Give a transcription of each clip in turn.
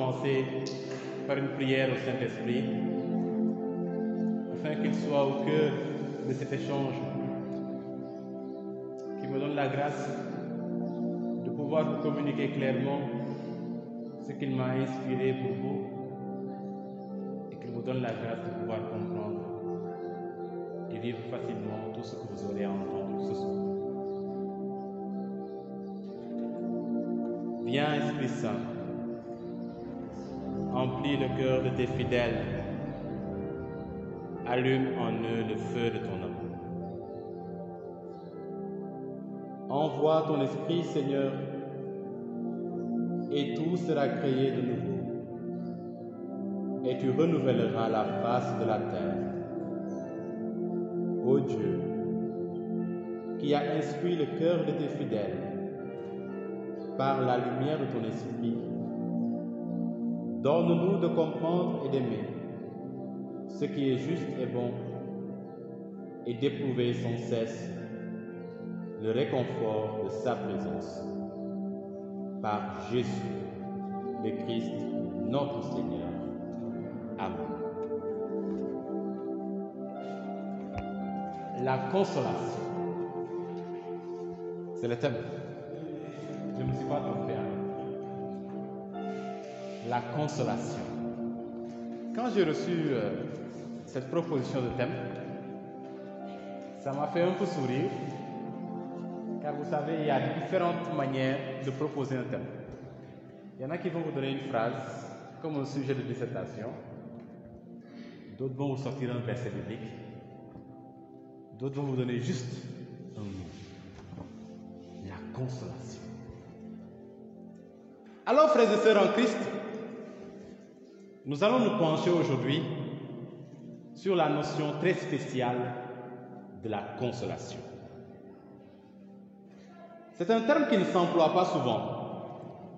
commencer par une prière au Saint-Esprit, afin qu'il soit au cœur de cet échange, qui me donne la grâce de pouvoir vous communiquer clairement ce qu'il m'a inspiré pour vous, et qu'il vous donne la grâce de pouvoir comprendre et vivre facilement tout ce que vous aurez à entendre ce soir. Viens, Esprit Saint, emplis le cœur de tes fidèles, allume en eux le feu de ton amour. Envoie ton Esprit, Seigneur, et tout sera créé de nouveau, et tu renouvelleras la face de la terre. Ô Dieu, qui as instruit le cœur de tes fidèles par la lumière de ton Esprit, donne-nous de comprendre et d'aimer ce qui est juste et bon, et d'éprouver sans cesse le réconfort de sa présence. Par Jésus, le Christ, notre Seigneur. Amen. La consolation. C'est le thème. Je ne me suis pas trompé. La consolation. Quand j'ai reçu cette proposition de thème, ça m'a fait un peu sourire, car vous savez, il y a différentes manières de proposer un thème. Il y en a qui vont vous donner une phrase, comme un sujet de dissertation. D'autres vont vous sortir un verset biblique. D'autres vont vous donner juste un mot. La consolation. Alors, frères et sœurs en Christ, nous allons nous pencher aujourd'hui sur la notion très spéciale de la consolation. C'est un terme qui ne s'emploie pas souvent,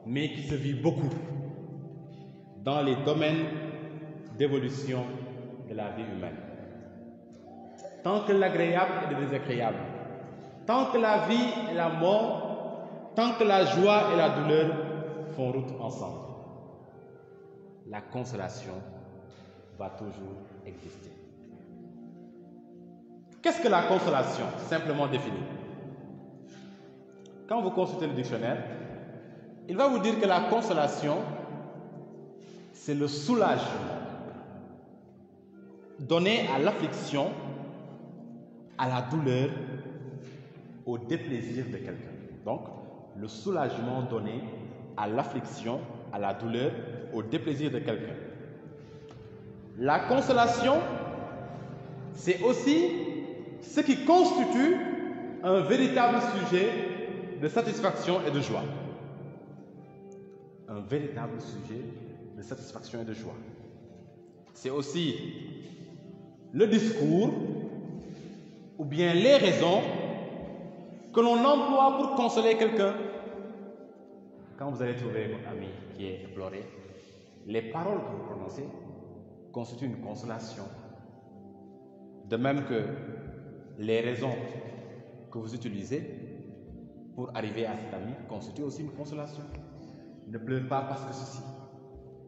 mais qui se vit beaucoup dans les domaines d'évolution de la vie humaine. Tant que l'agréable et le désagréable, tant que la vie et la mort, tant que la joie et la douleur font route ensemble, la consolation va toujours exister. Qu'est-ce que la consolation, simplement définie? Quand vous consultez le dictionnaire, il va vous dire que la consolation, c'est le soulagement donné à l'affliction, à la douleur, au déplaisir de quelqu'un. Donc, le soulagement donné à l'affliction, à la douleur, au déplaisir de quelqu'un. La consolation, c'est aussi ce qui constitue un véritable sujet de satisfaction et de joie. Un véritable sujet de satisfaction et de joie. C'est aussi le discours ou bien les raisons que l'on emploie pour consoler quelqu'un. Quand vous allez trouver votre ami qui est éploré, les paroles que vous prononcez constituent une consolation. De même que les raisons que vous utilisez pour arriver à cet ami constituent aussi une consolation. Ne pleure pas parce que ceci,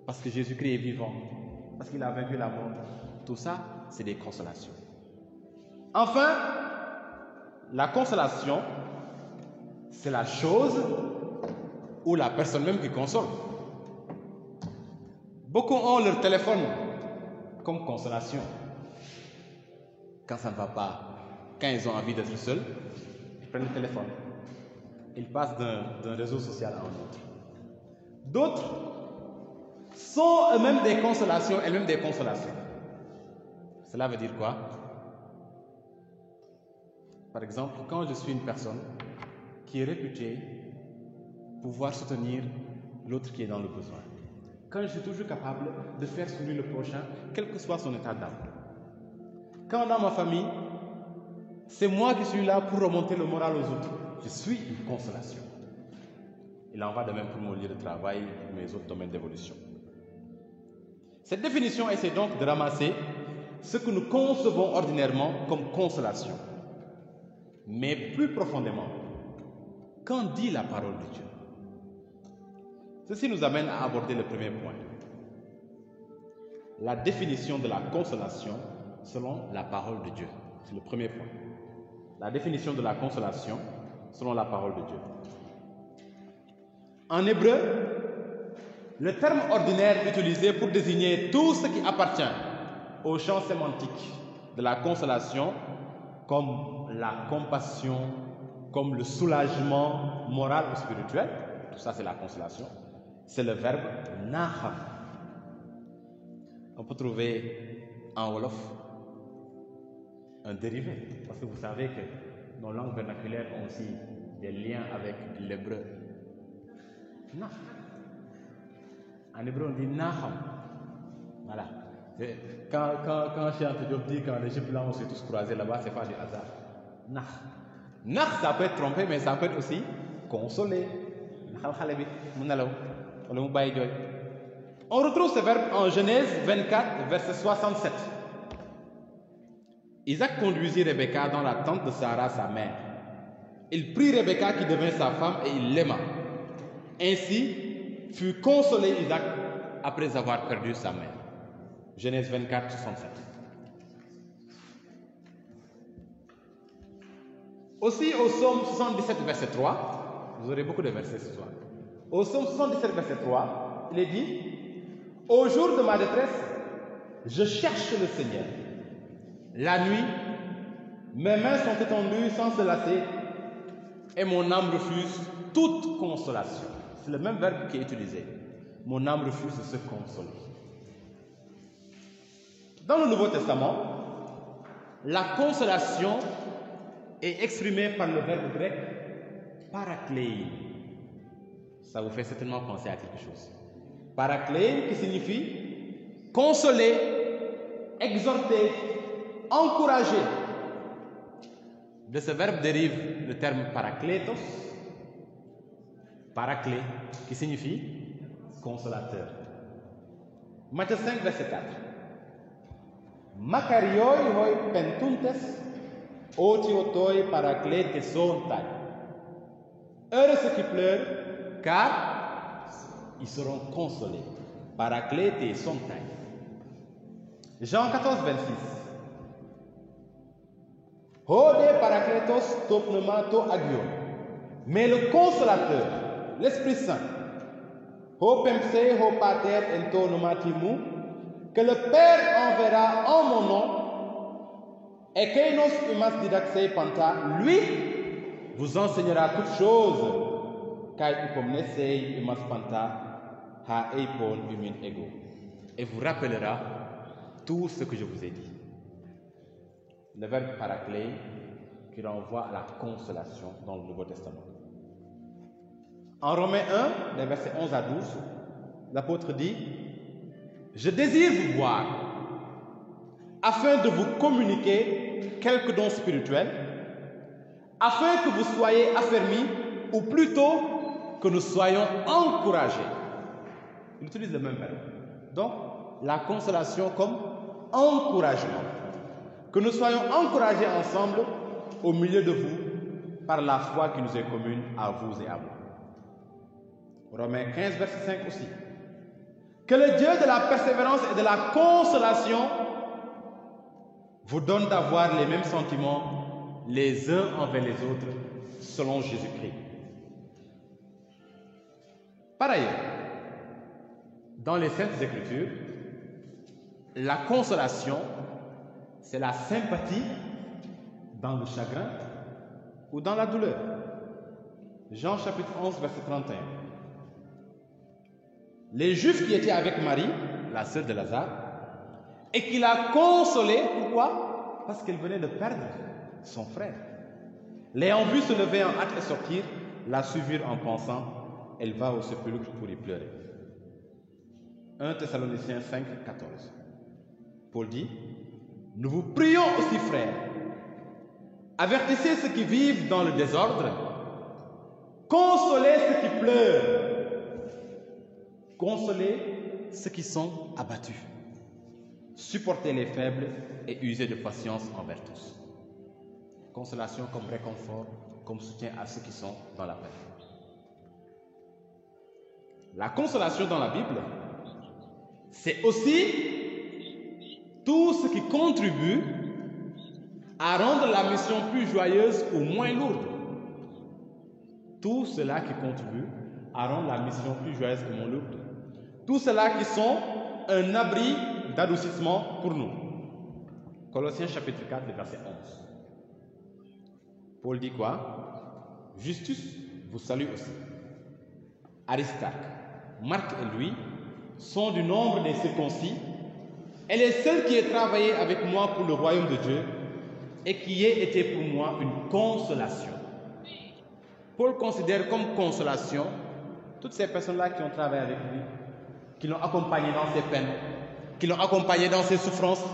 parce que Jésus-Christ est vivant, parce qu'il a vaincu la mort. Tout ça, c'est des consolations. Enfin, la consolation, c'est la chose ou la personne même qui console. Beaucoup ont leur téléphone comme consolation. Quand ça ne va pas, quand ils ont envie d'être seuls, ils prennent le téléphone. Ils passent d'un réseau social à un autre. D'autres sont eux-mêmes des consolations, elles-mêmes des consolations. Cela veut dire quoi? Par exemple, quand je suis une personne qui est réputée pouvoir soutenir l'autre qui est dans le besoin, quand je suis toujours capable de faire sourire le prochain, quel que soit son état d'âme. Quand dans ma famille, c'est moi qui suis là pour remonter le moral aux autres. Je suis une consolation. Il en va de même pour mon lieu de travail et mes autres domaines d'évolution. Cette définition essaie donc de ramasser ce que nous concevons ordinairement comme consolation. Mais plus profondément, qu'en dit la parole de Dieu? Ceci nous amène à aborder le premier point. la définition de la consolation selon la parole de Dieu. C'est le premier point. La définition de la consolation selon la parole de Dieu. En hébreu, le terme ordinaire utilisé pour désigner tout ce qui appartient au champ sémantique de la consolation, comme la compassion, comme le soulagement moral ou spirituel, tout ça c'est la consolation, c'est le verbe naham. On peut trouver en Wolof un dérivé, parce que vous savez que nos langues vernaculaires ont aussi des liens avec l'hébreu. Nah. En hébreu, on dit naham. Voilà. Quand Cheikh Diop dit qu'en Égypte, là, on s'est tous croisés là-bas, c'est pas du hasard. Nah. Nah, ça peut être trompé, mais ça peut être aussi consolé. On retrouve ce verbe en Genèse 24, verset 67. Isaac conduisit Rebecca dans la tente de Sarah, sa mère. Il prit Rebecca qui devint sa femme et il l'aima. Ainsi fut consolé Isaac après avoir perdu sa mère. Genèse 24, 67. Aussi au psaume 77, verset 3, vous aurez beaucoup de versets ce soir. Au psaume 77, verset 3, il est dit: au jour de ma détresse, je cherche le Seigneur. La nuit, mes mains sont étendues sans se lasser et mon âme refuse toute consolation. C'est le même verbe qui est utilisé. Mon âme refuse de se consoler. Dans le Nouveau Testament, la consolation est exprimée par le verbe grec paraklein. Ça vous fait certainement penser à quelque chose. Paraklein qui signifie consoler, exhorter, encourager. De ce verbe dérive le terme parakletos, paraclé, qui signifie consolateur. Matthieu 5, verset 4. Makarioi hoi pentuntes, otiotoi paraclete sontai. Heureux ceux qui pleurent, car ils seront consolés. Paraclete sontai. Jean 14, 26. Hode paracletos to pneumato agio. Mais le consolateur, l'Esprit Saint, ho pemse ho pater ento nomatimu, que le Père enverra en mon nom, et kainos umas didaxe panta, lui vous enseignera toutes choses, kai upomnesei umas panta, ha eipon umin ego, et vous rappellera tout ce que je vous ai dit. Le verbe paraclé qui renvoie à la consolation dans le Nouveau Testament. En Romains 1, les versets 11 à 12, l'apôtre dit: je désire vous voir afin de vous communiquer quelques dons spirituels, afin que vous soyez affermis, ou plutôt que nous soyons encouragés. Il utilise le même verbe. Donc, la consolation comme encouragement. Que nous soyons encouragés ensemble au milieu de vous par la foi qui nous est commune à vous et à moi. Romains 15, verset 5 aussi. Que le Dieu de la persévérance et de la consolation vous donne d'avoir les mêmes sentiments les uns envers les autres selon Jésus-Christ. Par ailleurs, dans les Saintes Écritures, la consolation, c'est la sympathie dans le chagrin ou dans la douleur. Jean chapitre 11, verset 31. Les Juifs qui étaient avec Marie, la sœur de Lazare, et qui l'a consolée, pourquoi? Parce qu'elle venait de perdre son frère. L'ayant vu se lever en hâte et sortir, la suivirent en pensant, elle va au sépulcre pour y pleurer. 1 Thessaloniciens 5, 14. Paul dit: nous vous prions aussi, frères, avertissez ceux qui vivent dans le désordre, consolez ceux qui pleurent, consolez ceux qui sont abattus, supportez les faibles et usez de patience envers tous. Consolation comme réconfort, comme soutien à ceux qui sont dans la peine. La consolation dans la Bible, c'est aussi tout ce qui contribue à rendre la mission plus joyeuse ou moins lourde. Tout cela qui contribue à rendre la mission plus joyeuse ou moins lourde. Tout cela qui sont un abri d'adoucissement pour nous. Colossiens chapitre 4, verset 11. Paul dit quoi? Justus vous salue aussi. Aristarque, Marc et lui sont du nombre des circoncis. Elle est celle qui a travaillé avec moi pour le royaume de Dieu et qui ait été pour moi une consolation. Paul considère comme consolation toutes ces personnes-là qui ont travaillé avec lui, qui l'ont accompagné dans ses peines, qui l'ont accompagné dans ses souffrances,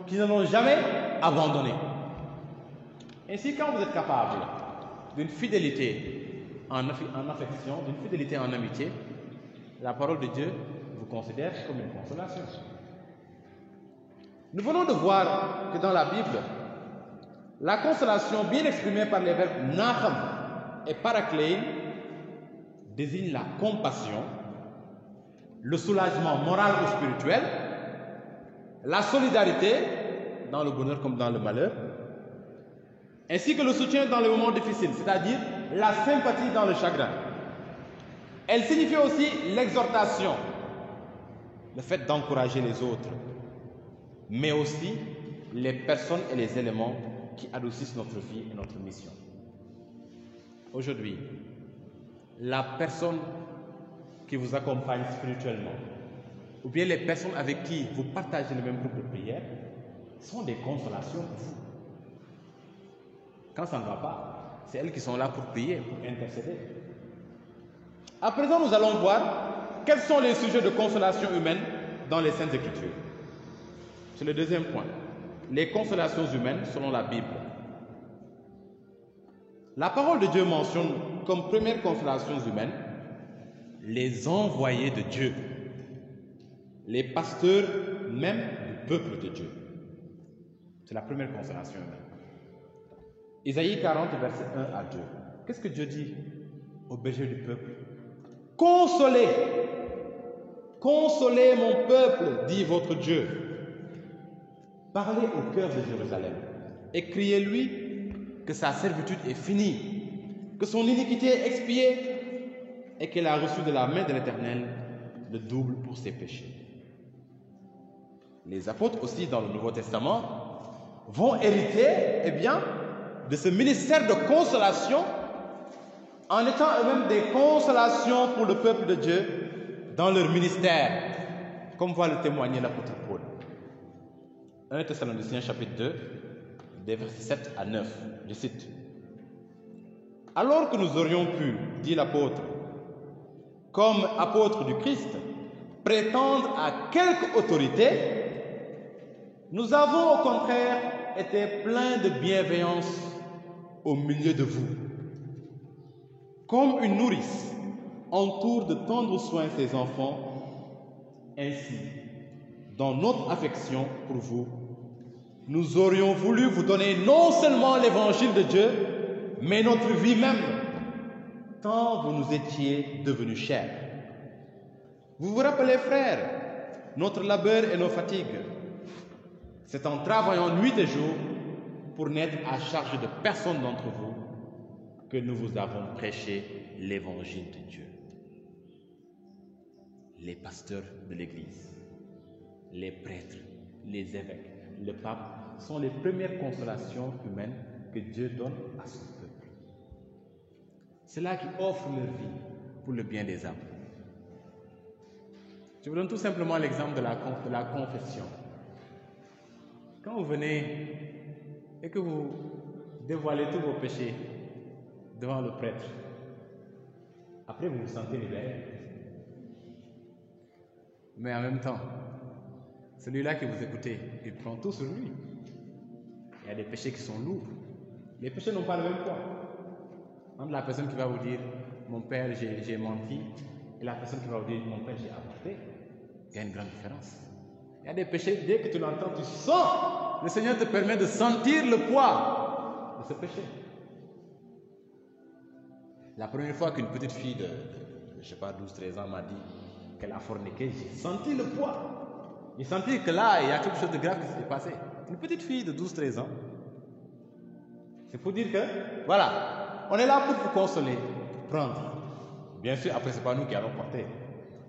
qui ne l'ont jamais abandonné. Ainsi, quand vous êtes capable d'une fidélité en affection, d'une fidélité en amitié, la parole de Dieu vous considère comme une consolation. Nous venons de voir que dans la Bible, la consolation bien exprimée par les verbes nacham et paraklein désigne la compassion, le soulagement moral ou spirituel, la solidarité dans le bonheur comme dans le malheur, ainsi que le soutien dans les moments difficiles, c'est-à-dire la sympathie dans le chagrin. Elle signifie aussi l'exhortation, le fait d'encourager les autres, mais aussi les personnes et les éléments qui adoucissent notre vie et notre mission. Aujourd'hui, la personne qui vous accompagne spirituellement, ou bien les personnes avec qui vous partagez le même groupe de prière, sont des consolations pour vous. Quand ça ne va pas, c'est elles qui sont là pour prier, pour intercéder. À présent, nous allons voir quels sont les sujets de consolation humaine dans les Saintes Écritures. C'est le deuxième point. Les consolations humaines selon la Bible. La parole de Dieu mentionne comme première consolation humaine les envoyés de Dieu, les pasteurs même du peuple de Dieu. C'est la première consolation humaine. Isaïe 40, verset 1 à 2. Qu'est-ce que Dieu dit aux bergers du peuple? Consolez, consolez mon peuple, dit votre Dieu. Parlez au cœur de Jérusalem et criez-lui que sa servitude est finie, que son iniquité est expiée et qu'elle a reçu de la main de l'Éternel le double pour ses péchés. Les apôtres aussi dans le Nouveau Testament vont hériter de ce ministère de consolation en étant eux-mêmes des consolations pour le peuple de Dieu dans leur ministère, comme va le témoigner l'apôtre Paul. 1 Thessaloniciens chapitre 2, des versets 7 à 9, je cite. Alors que nous aurions pu, dit l'apôtre, comme apôtre du Christ, prétendre à quelque autorité, nous avons au contraire été pleins de bienveillance au milieu de vous. Comme une nourrice entoure de tendres soins ses enfants, ainsi, dans notre affection pour vous, nous aurions voulu vous donner non seulement l'évangile de Dieu, mais notre vie même, tant vous nous étiez devenus chers. Vous vous rappelez, frères, notre labeur et nos fatigues. C'est en travaillant nuit et jour pour n'être à charge de personne d'entre vous que nous vous avons prêché l'évangile de Dieu. Les pasteurs de l'Église, les prêtres, les évêques, le pape sont les premières consolations humaines que Dieu donne à son peuple. C'est là qu'ils offrent leur vie pour le bien des âmes. Je vous donne tout simplement l'exemple de la confession. Quand vous venez et que vous dévoilez tous vos péchés devant le prêtre, après vous vous sentez libéré. Mais en même temps, celui-là que vous écoutez, il prend tout sur lui. Il y a des péchés qui sont lourds. Les péchés n'ont pas le même poids. Entre la personne qui va vous dire « Mon père, j'ai menti » et la personne qui va vous dire « Mon père, j'ai avorté », il y a une grande différence. Il y a des péchés, dès que tu l'entends, tu sens. Le Seigneur te permet de sentir le poids de ce péché. La première fois qu'une petite fille de je ne sais pas, 12-13 ans m'a dit qu'elle a forniqué, j'ai senti le poids. Ils sentirent que là, il y a quelque chose de grave qui s'est passé. Une petite fille de 12-13 ans. C'est pour dire que, voilà, on est là pour vous consoler, pour prendre. Bien sûr, après, ce n'est pas nous qui allons porter.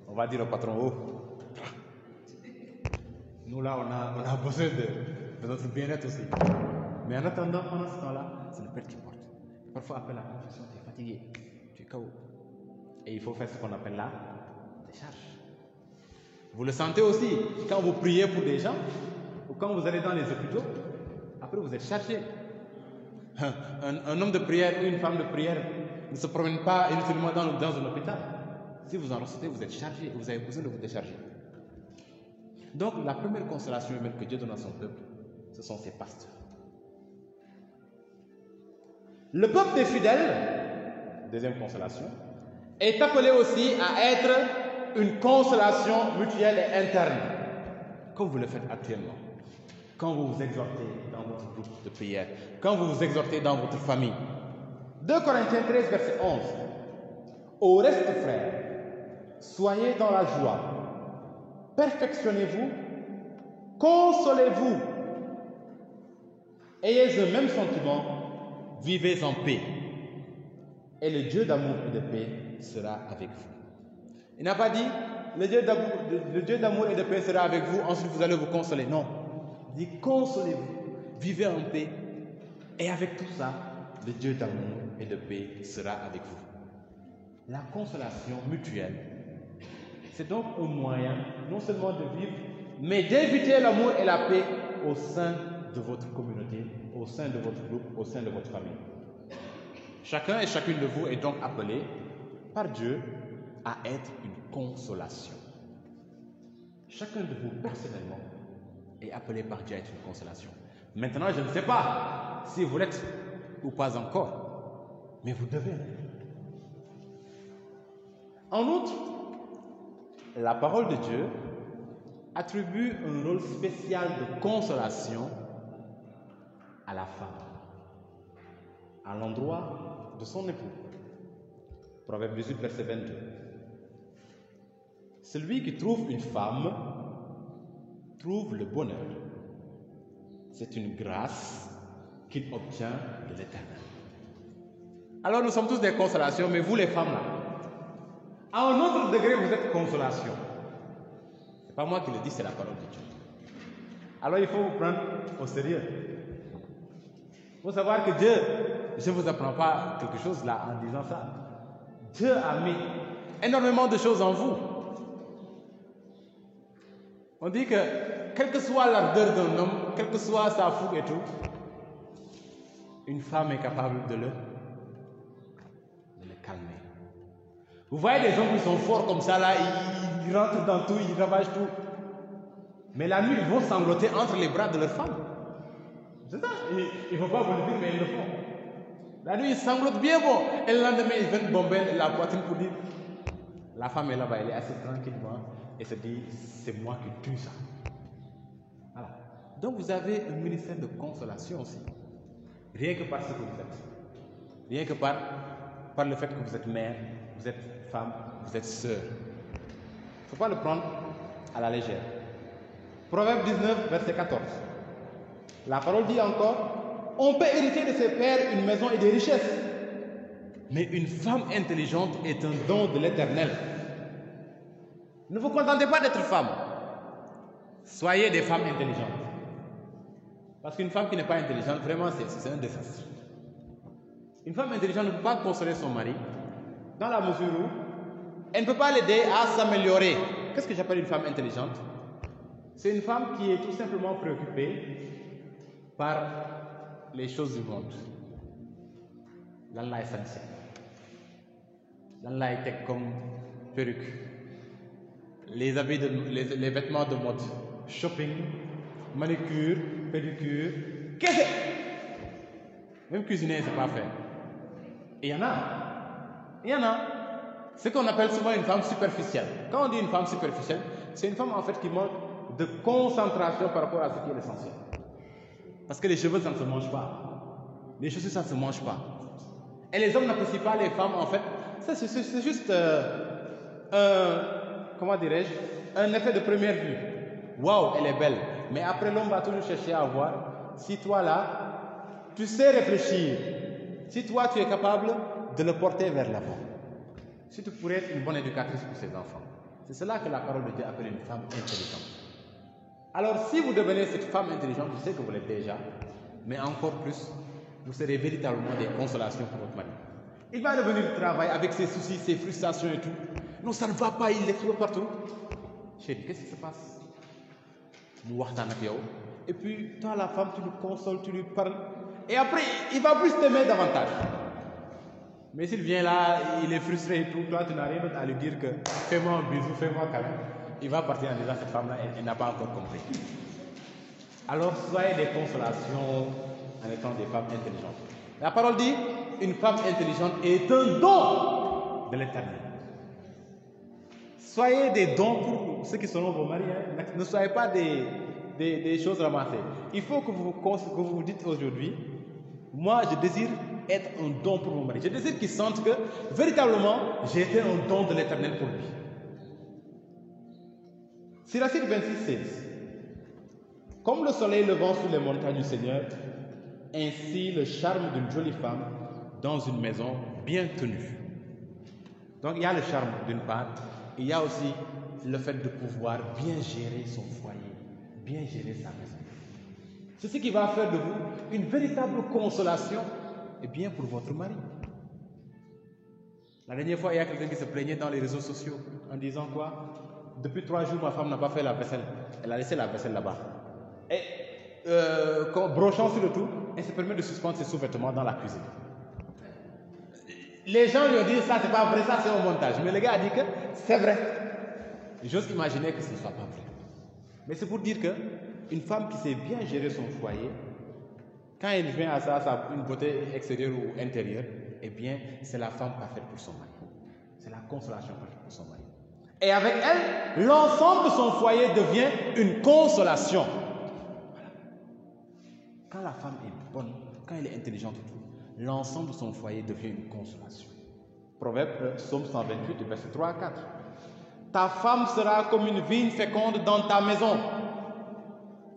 On va dire au patron, oh, nous là, on a besoin de notre bien-être aussi. Mais en attendant, pendant ce temps-là, c'est le père qui porte. Parfois, après la confession, tu es fatigué, tu es KO. Et il faut faire ce qu'on appelle la décharge. Vous le sentez aussi quand vous priez pour des gens ou quand vous allez dans les hôpitaux. Après, vous êtes chargé. Un homme de prière ou une femme de prière ne se promène pas inutilement dans un hôpital. Si vous en recevez, vous êtes chargé. Vous avez besoin de vous décharger. Donc, la première consolation humaine que Dieu donne à son peuple, ce sont ses pasteurs. Le peuple des fidèles, deuxième consolation, est appelé aussi à être une consolation mutuelle et interne, comme vous le faites actuellement. Quand vous vous exhortez dans votre groupe de prière, quand vous vous exhortez dans votre famille. 2 Corinthiens 13, verset 11. Au reste, frères, soyez dans la joie, perfectionnez-vous, consolez-vous, ayez un même sentiment, vivez en paix. Et le Dieu d'amour et de paix sera avec vous. Il n'a pas dit, le Dieu d'amour et de paix sera avec vous, ensuite vous allez vous consoler. Non. Il dit, consolez-vous, vivez en paix. Et avec tout ça, le Dieu d'amour et de paix sera avec vous. La consolation mutuelle, c'est donc un moyen non seulement de vivre, mais d'éviter l'amour et la paix au sein de votre communauté, au sein de votre groupe, au sein de votre famille. Chacun et chacune de vous est donc appelé par Dieu à être une consolation. Chacun de vous personnellement est appelé par Dieu à être une consolation. Maintenant, je ne sais pas si vous l'êtes ou pas encore, mais vous devez l'être. En outre, la parole de Dieu attribue un rôle spécial de consolation à la femme, à l'endroit de son époux. Proverbe 18, verset 22. Celui qui trouve une femme trouve le bonheur. C'est une grâce qu'il obtient de l'Éternel. Alors nous sommes tous des consolations, mais vous les femmes là, à un autre degré vous êtes consolation. Ce n'est pas moi qui le dis, c'est la parole de Dieu. Alors il faut vous prendre au sérieux. Il faut savoir que Dieu, je ne vous apprends pas quelque chose là en disant ça. Dieu a mis énormément de choses en vous. On dit que quelle que soit l'ardeur d'un homme, quelle que soit sa fougue et tout, une femme est capable de le calmer. Vous voyez des hommes qui sont forts comme ça là, ils rentrent dans tout, ils ravagent tout. Mais la nuit, ils vont sangloter entre les bras de leur femme. C'est ça. Il ne faut pas vous le dire, mais ils le font. La nuit, ils sanglotent bien bon. Et le lendemain, ils viennent bomber la poitrine pour dire, la femme est là-bas, elle est assise tranquillement et se dit, c'est moi qui tue ça. Voilà. Donc vous avez un ministère de consolation aussi. Rien que par ce que vous êtes. Rien que par le fait que vous êtes mère, vous êtes femme, vous êtes sœur. Il ne faut pas le prendre à la légère. Proverbe 19, verset 14. La parole dit encore, on peut hériter de ses pères une maison et des richesses. Mais une femme intelligente est un don de l'Éternel. Ne vous contentez pas d'être femme. Soyez des femmes intelligentes. Parce qu'une femme qui n'est pas intelligente, vraiment, c'est un désastre. Une femme intelligente ne peut pas consoler son mari dans la mesure où elle ne peut pas l'aider à s'améliorer. Qu'est-ce que j'appelle une femme intelligente? C'est une femme qui est tout simplement préoccupée par les choses du monde. L'Allah est sincère. L'Allah est comme perruque. Les habits, les vêtements de mode. Shopping, manicure, pédicure. Qu'est-ce que c'est? Même cuisiner, c'est pas fait. Et il y en a. Il y en a. Ce qu'on appelle souvent une femme superficielle. Quand on dit une femme superficielle, c'est une femme en fait qui manque de concentration par rapport à ce qui est l'essentiel. Parce que les cheveux, ça ne se mange pas. Les chaussures, ça ne se mange pas. Et les hommes n'apprécient pas les femmes, en fait. Ça, c'est juste, comment dirais-je, un effet de première vue. waouh, elle est belle. Mais après, l'homme va toujours chercher à voir si toi là, tu sais réfléchir, si toi tu es capable de le porter vers l'avant, si tu pourrais être une bonne éducatrice pour ses enfants. C'est cela que la parole de Dieu appelle une femme intelligente. Alors, si vous devenez cette femme intelligente, je sais que vous l'êtes déjà, mais encore plus, vous serez véritablement des consolations pour votre mari. Il va revenir du travail avec ses soucis, ses frustrations et tout. Non, ça ne va pas, il l'explose partout. Chérie, qu'est-ce qui se passe? Et puis, toi, la femme, tu lui consoles, tu lui parles. Et après, il va plus t'aimer davantage. Mais s'il vient là, il est frustré et tout, toi, tu n'as rien d'autre à lui dire que fais-moi un bisou, fais-moi un câlin. Il va partir en disant cette femme-là, elle n'a pas encore compris. Alors, soyez des consolations en étant des femmes intelligentes. La parole dit, une femme intelligente est un don de l'Éternel. Soyez des dons pour ceux qui seront vos maris. Hein. Ne soyez pas des choses ramassées. Il faut que vous vous dites aujourd'hui, moi je désire être un don pour mon mari. Je désire qu'il sente que véritablement j'ai été un don de l'Éternel pour lui. Sirachide 26:16. Comme le soleil levant sur les montagnes du Seigneur, ainsi le charme d'une jolie femme dans une maison bien tenue. Donc il y a le charme d'une part, il y a aussi le fait de pouvoir bien gérer son foyer, bien gérer sa maison. C'est ce qui va faire de vous une véritable consolation et bien pour votre mari. La dernière fois, il y a quelqu'un qui se plaignait dans les réseaux sociaux en disant quoi? Depuis 3 jours, ma femme n'a pas fait la vaisselle. Elle a laissé la vaisselle là-bas. Et brochant sur le tout, elle se permet de suspendre ses sous-vêtements dans la cuisine. Les gens lui ont dit ça, c'est pas vrai, ça c'est un montage. Mais le gars a dit que c'est vrai. J'ose imaginer que ce ne soit pas vrai. Mais c'est pour dire que une femme qui sait bien gérer son foyer, quand elle vient à ça, une beauté extérieure ou intérieure, eh bien, c'est la femme parfaite pour son mari. C'est la consolation parfaite pour son mari. Et avec elle, l'ensemble de son foyer devient une consolation. Voilà. Quand la femme est bonne, quand elle est intelligente et tout, l'ensemble de son foyer devient une consolation. Proverbe, Psaume 128, verset 3 à 4. Ta femme sera comme une vigne féconde dans ta maison,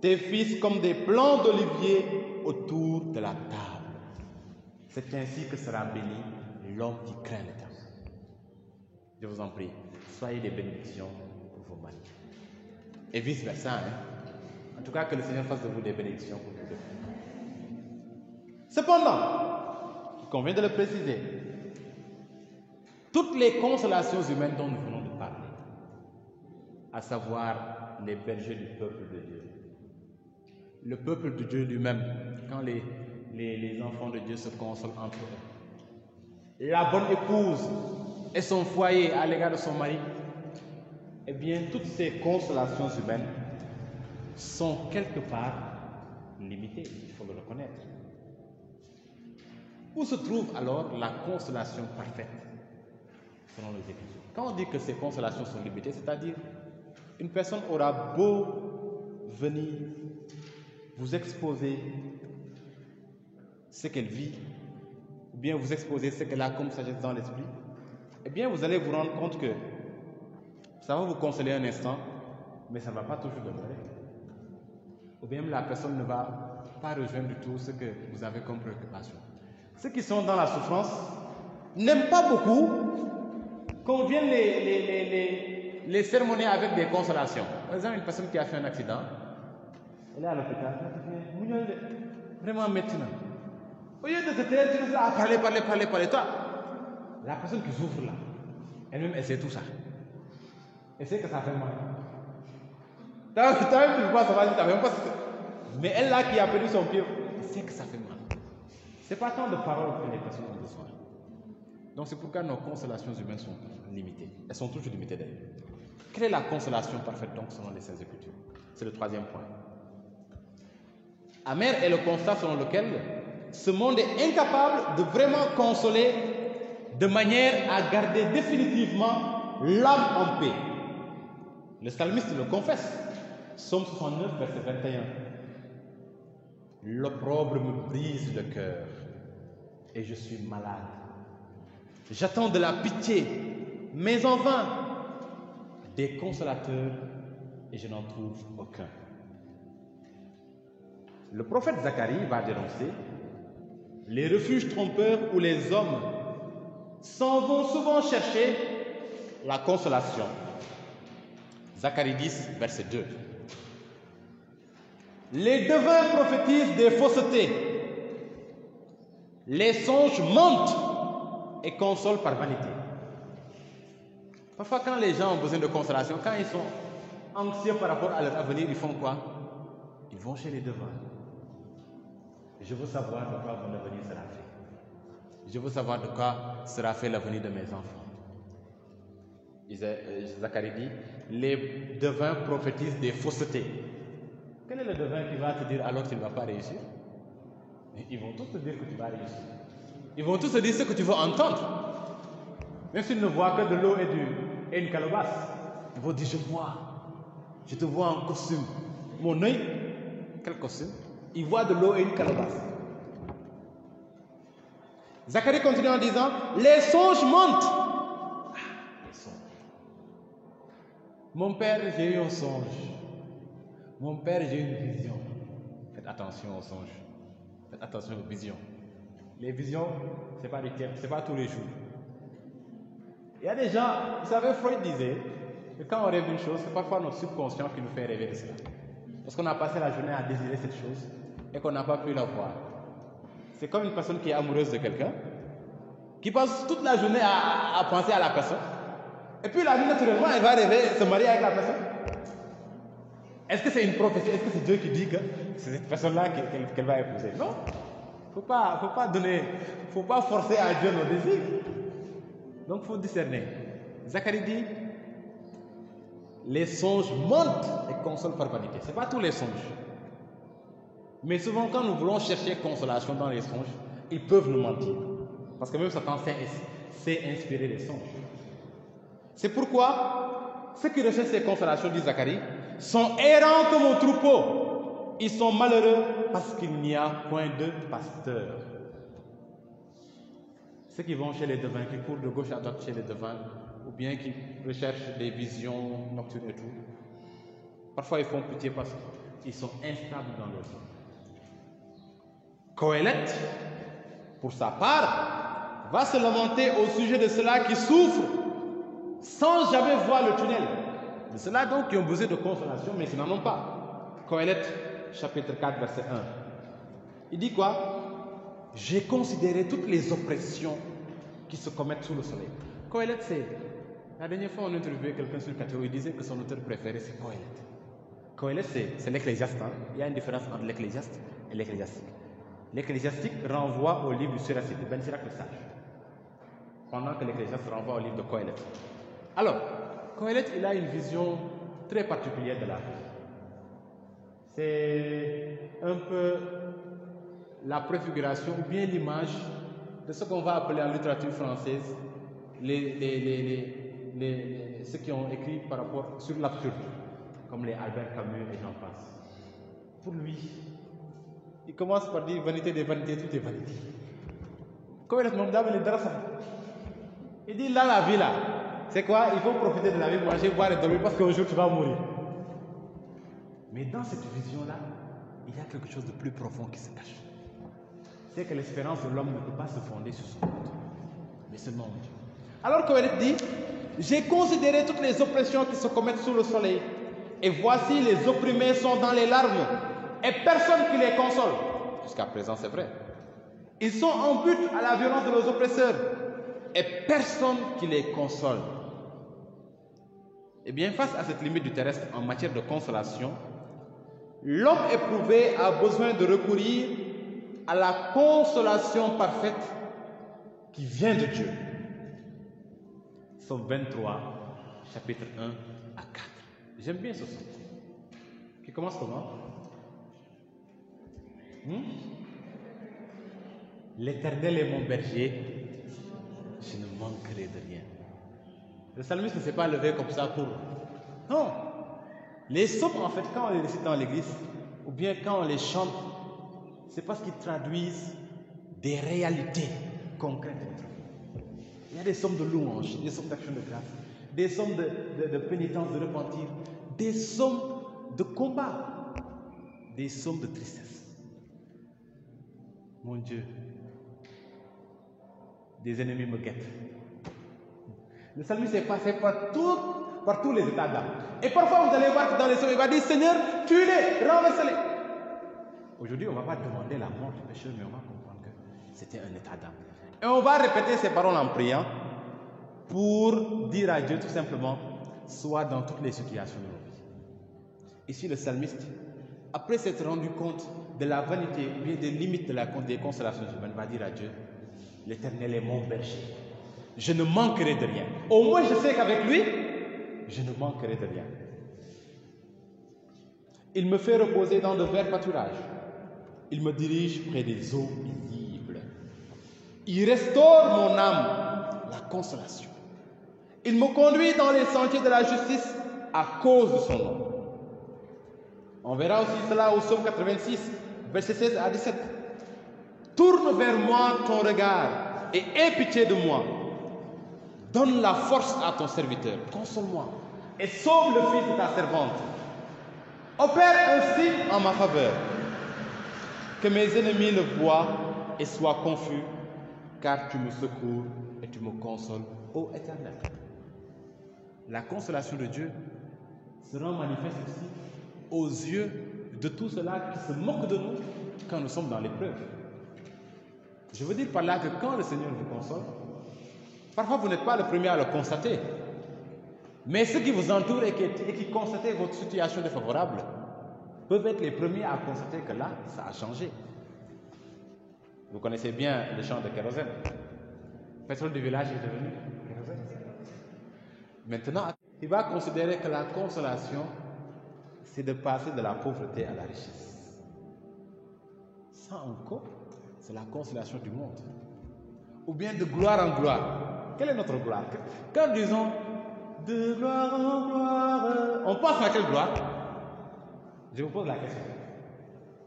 tes fils comme des plants d'olivier autour de la table. C'est ainsi que sera béni l'homme qui craint l'Éternel. Je vous en prie, soyez des bénédictions pour vos maris. Et vice versa. Hein? En tout cas, que le Seigneur fasse de vous des bénédictions pour vous deux. Cependant, il convient de le préciser, toutes les consolations humaines dont nous venons de parler, à savoir les bergers du peuple de Dieu, le peuple de Dieu lui-même, quand les enfants de Dieu se consolent entre eux, la bonne épouse et son foyer à l'égard de son mari, eh bien, toutes ces consolations humaines sont quelque part limitées, il faut le reconnaître. Où se trouve alors la consolation parfaite, selon les Écritures? Quand on dit que ces consolations sont limitées, c'est-à-dire une personne aura beau venir vous exposer ce qu'elle vit, ou bien vous exposer ce qu'elle a comme sagesse dans l'esprit, eh bien vous allez vous rendre compte que ça va vous consoler un instant, mais ça ne va pas toujours demeurer. Ou bien la personne ne va pas rejoindre du tout ce que vous avez comme préoccupation. Ceux qui sont dans la souffrance n'aiment pas beaucoup qu'on vienne les sermonner avec des consolations. Par exemple, une personne qui a fait un accident, elle est à l'hôpital, vraiment maintenant. Au lieu de te taire, tu dis parler, toi. La personne qui souffre là, elle-même, elle sait tout ça. Elle sait que ça fait mal. T'as même tu ne peux pas savoir si t'as même pas. Mais elle là qui a perdu son pied, elle sait que ça fait mal. C'est pas tant de paroles que les personnes ont besoin. Donc c'est pourquoi nos consolations humaines sont limitées. Elles sont toujours limitées d'ailleurs. Quelle est la consolation parfaite donc selon les Saintes Écritures? C'est le troisième point. Amer est le constat selon lequel ce monde est incapable de vraiment consoler de manière à garder définitivement l'âme en paix. Le psalmiste le confesse. Psaume 69, verset 21. L'opprobre me brise le cœur et je suis malade. J'attends de la pitié, mais en vain. Des consolateurs et je n'en trouve aucun. Le prophète Zacharie va dénoncer les refuges trompeurs où les hommes s'en vont souvent chercher la consolation. Zacharie 10, verset 2. Les devins prophétisent des faussetés. Les songes mentent et consolent par vanité. Parfois, quand les gens ont besoin de consolation, quand ils sont anxieux par rapport à leur avenir, ils font quoi? Ils vont chez les devins. Je veux savoir de quoi mon avenir sera fait. Je veux savoir de quoi sera fait l'avenir de mes enfants. Zacharie dit, les devins prophétisent des faussetés. Quel est le devin qui va te dire alors que tu ne vas pas réussir? Ils vont tous te dire que tu vas réussir. Ils vont tous te dire ce que tu veux entendre. Même s'ils ne voient que de l'eau et une calebasse. Ils vont dire, je te vois en costume. Mon œil, quel costume? Il voit de l'eau et une calebasse. Zacharie continue en disant, les songes mentent. Les songes. Mon père, j'ai eu un songe. Mon père, j'ai eu une vision. Faites attention aux songes. Faites attention aux visions. Les visions, ce n'est pas des termes, ce n'est pas tous les jours. Il y a des gens, vous savez, Freud disait que quand on rêve une chose, c'est parfois notre subconscient qui nous fait rêver de cela. Parce qu'on a passé la journée à désirer cette chose et qu'on n'a pas pu la voir. C'est comme une personne qui est amoureuse de quelqu'un, qui passe toute la journée à penser à la personne, et puis la nuit, naturellement, elle va rêver se marier avec la personne. Est-ce que c'est une prophétie? Est-ce que c'est Dieu qui dit que c'est cette personne-là qu'elle va épouser? Non. Faut pas forcer à Dieu nos désirs. Donc il faut discerner. Zacharie dit, les songes mentent et consolent par vanité. Ce n'est pas tous les songes. Mais souvent, quand nous voulons chercher consolation dans les songes, ils peuvent nous mentir. Parce que même Satan sait inspirer les songes. C'est pourquoi ceux qui recherchent ces consolations, dit Zacharie, sont errants comme un troupeau. Ils sont malheureux parce qu'il n'y a point de pasteur. Ceux qui vont chez les devins, qui courent de gauche à droite chez les devins, ou bien qui recherchent des visions nocturnes et tout, parfois ils font pitié parce qu'ils sont instables dans leur vie. Qoéleth, pour sa part, va se lamenter au sujet de ceux-là qui souffrent sans jamais voir le tunnel. De ceux-là donc qui ont besoin de consolation, mais qui n'en ont pas. Qoéleth, chapitre 4, verset 1. Il dit quoi? J'ai considéré toutes les oppressions qui se commettent sous le soleil. Qoéleth, c'est... La dernière fois, on a interviewé quelqu'un sur Catéo, il disait que son auteur préféré, c'est Qoéleth. Qoéleth, c'est l'Ecclésiaste. Hein? Il y a une différence entre l'Ecclésiaste et l'Ecclésiastique. L'Ecclésiastique renvoie au livre du Siracide, de Ben Sirac le sage, pendant que l'Ecclésiaste renvoie au livre de Qoéleth. Alors, Qoéleth, il a une vision très particulière de la vie. C'est un peu la préfiguration ou bien l'image de ce qu'on va appeler en littérature française ceux qui ont écrit par rapport sur l'absurde, comme les Albert Camus et j'en passe. Pour lui, il commence par dire vanité des vanités, tout est vanité. Il dit là, la vie là, c'est quoi? Il faut profiter de la vie, manger, boire et dormir parce qu'un jour tu vas mourir. Mais dans cette vision-là, il y a quelque chose de plus profond qui se cache. C'est que l'espérance de l'homme ne peut pas se fonder sur son monde, mais seulement en Dieu. Alors Qoéleth dit, j'ai considéré toutes les oppressions qui se commettent sous le soleil, et voici les opprimés sont dans les larmes, et personne qui les console. Jusqu'à présent, c'est vrai. Ils sont en but à la violence de leurs oppresseurs, et personne qui les console. Eh bien, face à cette limite du terrestre en matière de consolation, l'homme éprouvé a besoin de recourir à la consolation parfaite qui vient de Dieu. Psaume 23, chapitre 1 à 4. J'aime bien ce psaume. Qui commence comment? L'Éternel est mon berger, je ne manquerai de rien. Le psalmiste ne s'est pas levé comme ça pour... Non. Les psaumes, en fait, quand on les récite dans l'église, ou bien quand on les chante, c'est parce qu'ils traduisent des réalités concrètes de notre vie. Il y a des psaumes de louange, des psaumes d'action de grâce, des psaumes de pénitence, de repentir, des sommes de combat, des sommes de tristesse. Mon Dieu, des ennemis me guettent. Le psalmiste est passé par tous les états d'âme. Et parfois, vous allez voir que dans les sommes, il va dire, Seigneur, tue-les, renverse-les. Aujourd'hui, on ne va pas demander la mort du pécheur, mais on va comprendre que c'était un état d'âme. Et on va répéter ces paroles en priant pour dire à Dieu tout simplement, sois dans toutes les situations de nos vies. Ici, le psalmiste, après s'être rendu compte de la vanité, ou bien des limites des consolations humaines, va dire à Dieu, l'Éternel est mon berger. Je ne manquerai de rien. Au moins, je sais qu'avec lui, je ne manquerai de rien. Il me fait reposer dans de verts pâturages. Il me dirige près des eaux paisibles. Il restaure mon âme, la consolation. Il me conduit dans les sentiers de la justice à cause de son nom. On verra aussi cela au psaume 86, versets 16 à 17. Tourne vers moi ton regard et aie pitié de moi. Donne la force à ton serviteur, console-moi et sauve le fils de ta servante. Opère un signe en ma faveur, que mes ennemis le voient et soient confus, car tu me secours et tu me consoles, ô Éternel. La consolation de Dieu se rend manifeste aussi aux yeux de tous ceux-là qui se moquent de nous quand nous sommes dans l'épreuve. Je veux dire par là que quand le Seigneur vous console, parfois vous n'êtes pas le premier à le constater, mais ceux qui vous entourent et qui constatent votre situation défavorable peuvent être les premiers à constater que là, ça a changé. Vous connaissez bien le chant de kérosène. Le pétrole du village est devenu kérosène. Maintenant, il va considérer que la consolation, c'est de passer de la pauvreté à la richesse. Ça encore, c'est la consolation du monde. Ou bien de gloire en gloire. Quelle est notre gloire? Quand nous disons de gloire en gloire, on pense à quelle gloire? Je vous pose la question.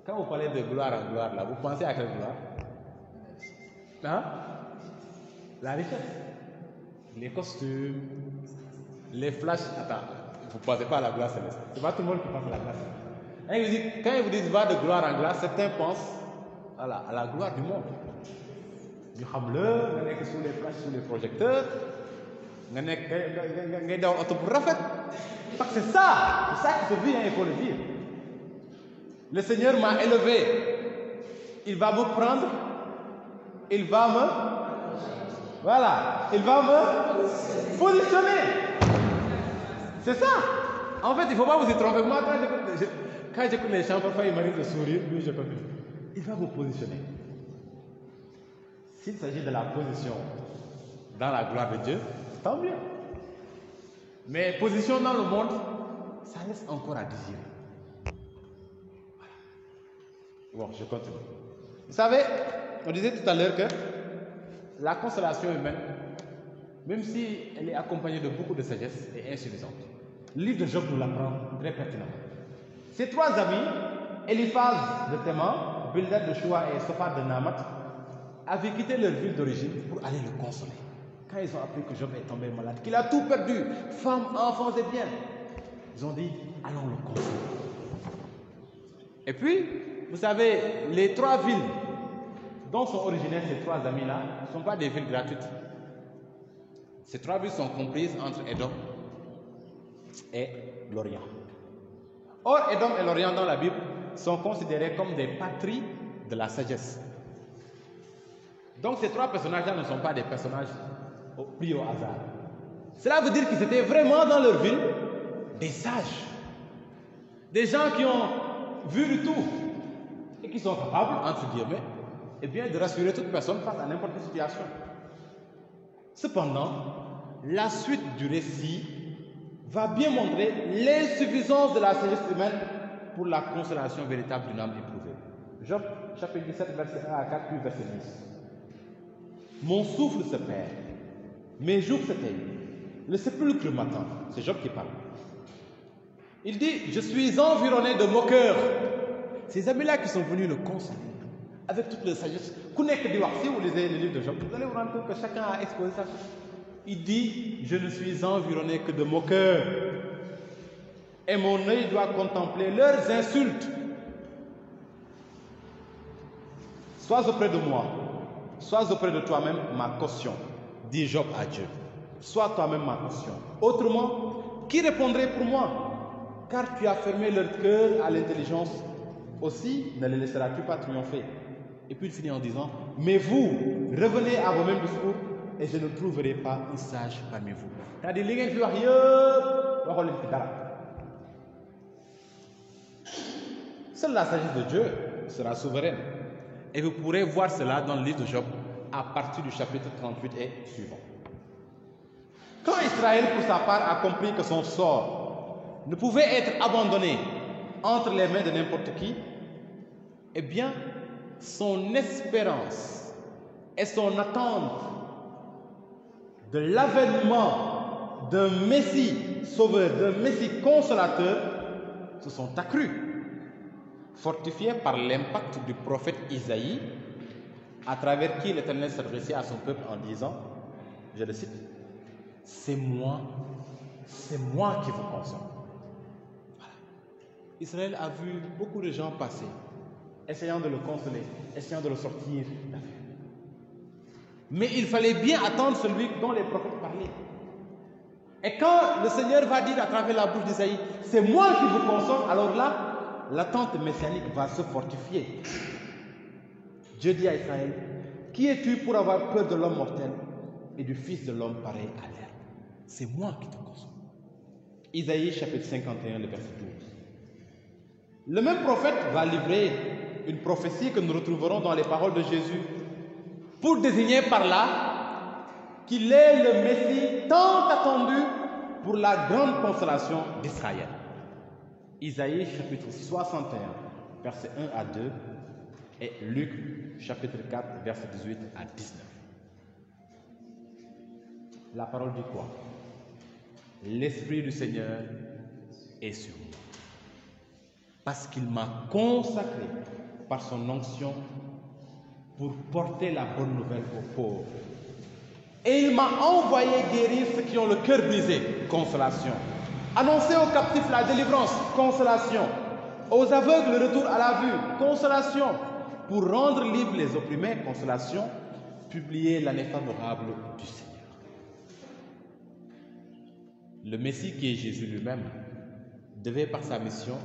Quand vous parlez de gloire en gloire, là, vous pensez à quelle gloire? Hein? La richesse. Les costumes, les flashs. Attends, vous ne pensez pas à la gloire céleste. Ce n'est pas tout le monde qui pense à la gloire céleste. Quand ils vous disent va de gloire en gloire, certains pensent à la gloire du monde. Du hambleur, nga nekk sous les flashs, sous les projecteurs, nga nekk ngay dawal oto bu rafet. Parce que c'est ça qui se vit, hein, il faut le dire. Le Seigneur m'a élevé. Il va me prendre. Il va me positionner. C'est ça. En fait, il ne faut pas vous y tromper. Moi, quand j'écoute les chants, parfois il m'arrive de sourire, puis je continue. Il va vous positionner. S'il s'agit de la position dans la gloire de Dieu, tant mieux. Mais position dans le monde, ça laisse encore à désirer. Voilà. Bon, je continue. Vous savez, on disait tout à l'heure que la consolation humaine, même si elle est accompagnée de beaucoup de sagesse, est insuffisante. Le livre de Job nous l'apprend très pertinemment. Ses trois amis, Eliphaz de Théman, Bildad de Shua et Sophar de Naamat, avaient quitté leur ville d'origine pour aller le consoler. Quand ils ont appris que Job est tombé malade, qu'il a tout perdu, femmes, enfants et biens, ils ont dit, allons le consoler. Et puis, vous savez, les trois villes dont sont originaires ces trois amis-là ne sont pas des villes gratuites. Ces trois villes sont comprises entre Édom et l'Orient. Or, Édom et l'Orient dans la Bible sont considérés comme des patries de la sagesse. Donc ces trois personnages-là ne sont pas des personnages pris au hasard. Cela veut dire qu'ils étaient vraiment dans leur ville des sages. Des gens qui ont vu du tout et qui sont capables, entre guillemets, eh bien, de rassurer toute personne face à n'importe quelle situation. Cependant, la suite du récit va bien montrer l'insuffisance de la sagesse humaine pour la consolation véritable d'une âme éprouvée. Job, chapitre 17, verset 1 à 4, puis verset 10. Mon souffle se perd, mes jours s'éteignent, le sépulcre m'attend. C'est Job qui parle. Il dit, je suis environné de moqueurs. Ces amis-là qui sont venus le consoler, avec toute leur sagesse. Si vous lisez le livre de Job, vous allez vous rendre compte que chacun a exposé sa chose. Il dit, je ne suis environné que de moqueurs. et mon œil doit contempler leurs insultes. Sois auprès de moi, sois auprès de toi-même ma caution, dit Job à Dieu. Sois toi-même ma caution. Autrement, qui répondrait pour moi? Car tu as fermé leur cœur à l'intelligence. Aussi, ne les laisseras-tu pas triompher? Et puis il finit en disant, mais vous, revenez à vos mêmes discours et je ne trouverai pas un sage parmi vous. C'est-à-dire, li ngeen fi wax yëpp waxoo leen fi dara. Seule la sagesse de Dieu sera souveraine. Et vous pourrez voir cela dans le livre de Job à partir du chapitre 38 et suivant. Quand Israël, pour sa part, a compris que son sort ne pouvait être abandonné entre les mains de n'importe qui, eh bien, son espérance et son attente de l'avènement d'un Messie sauveur, d'un Messie consolateur, se sont accrues, fortifiées par l'impact du prophète Isaïe, à travers qui l'Éternel s'adressait à son peuple en disant, je le cite, c'est moi qui vous console. Voilà. Israël a vu beaucoup de gens passer, essayant de le consoler, essayant de le sortir d'affaire. Mais il fallait bien attendre celui dont les prophètes parlaient. Et quand le Seigneur va dire à travers la bouche d'Isaïe, c'est moi qui vous console, alors là, l'attente messianique va se fortifier. Dieu dit à Israël, qui es-tu pour avoir peur de l'homme mortel et du fils de l'homme pareil à l'herbe? C'est moi qui te console. Isaïe chapitre 51, le verset 12. Le même prophète va livrer une prophétie que nous retrouverons dans les paroles de Jésus pour désigner par là qu'il est le Messie tant attendu pour la grande consolation d'Israël. Isaïe chapitre 61, versets 1 à 2 et Luc chapitre 4, versets 18 à 19. La parole dit quoi? L'Esprit du Seigneur est sur moi, parce qu'il m'a consacré par son onction pour porter la bonne nouvelle aux pauvres. Et il m'a envoyé guérir ceux qui ont le cœur brisé, consolation. Annoncer aux captifs la délivrance, consolation. Aux aveugles le retour à la vue, consolation. Pour rendre libres les opprimés, consolation. Publier l'année favorable du Seigneur. Le Messie qui est Jésus lui-même devait par sa mission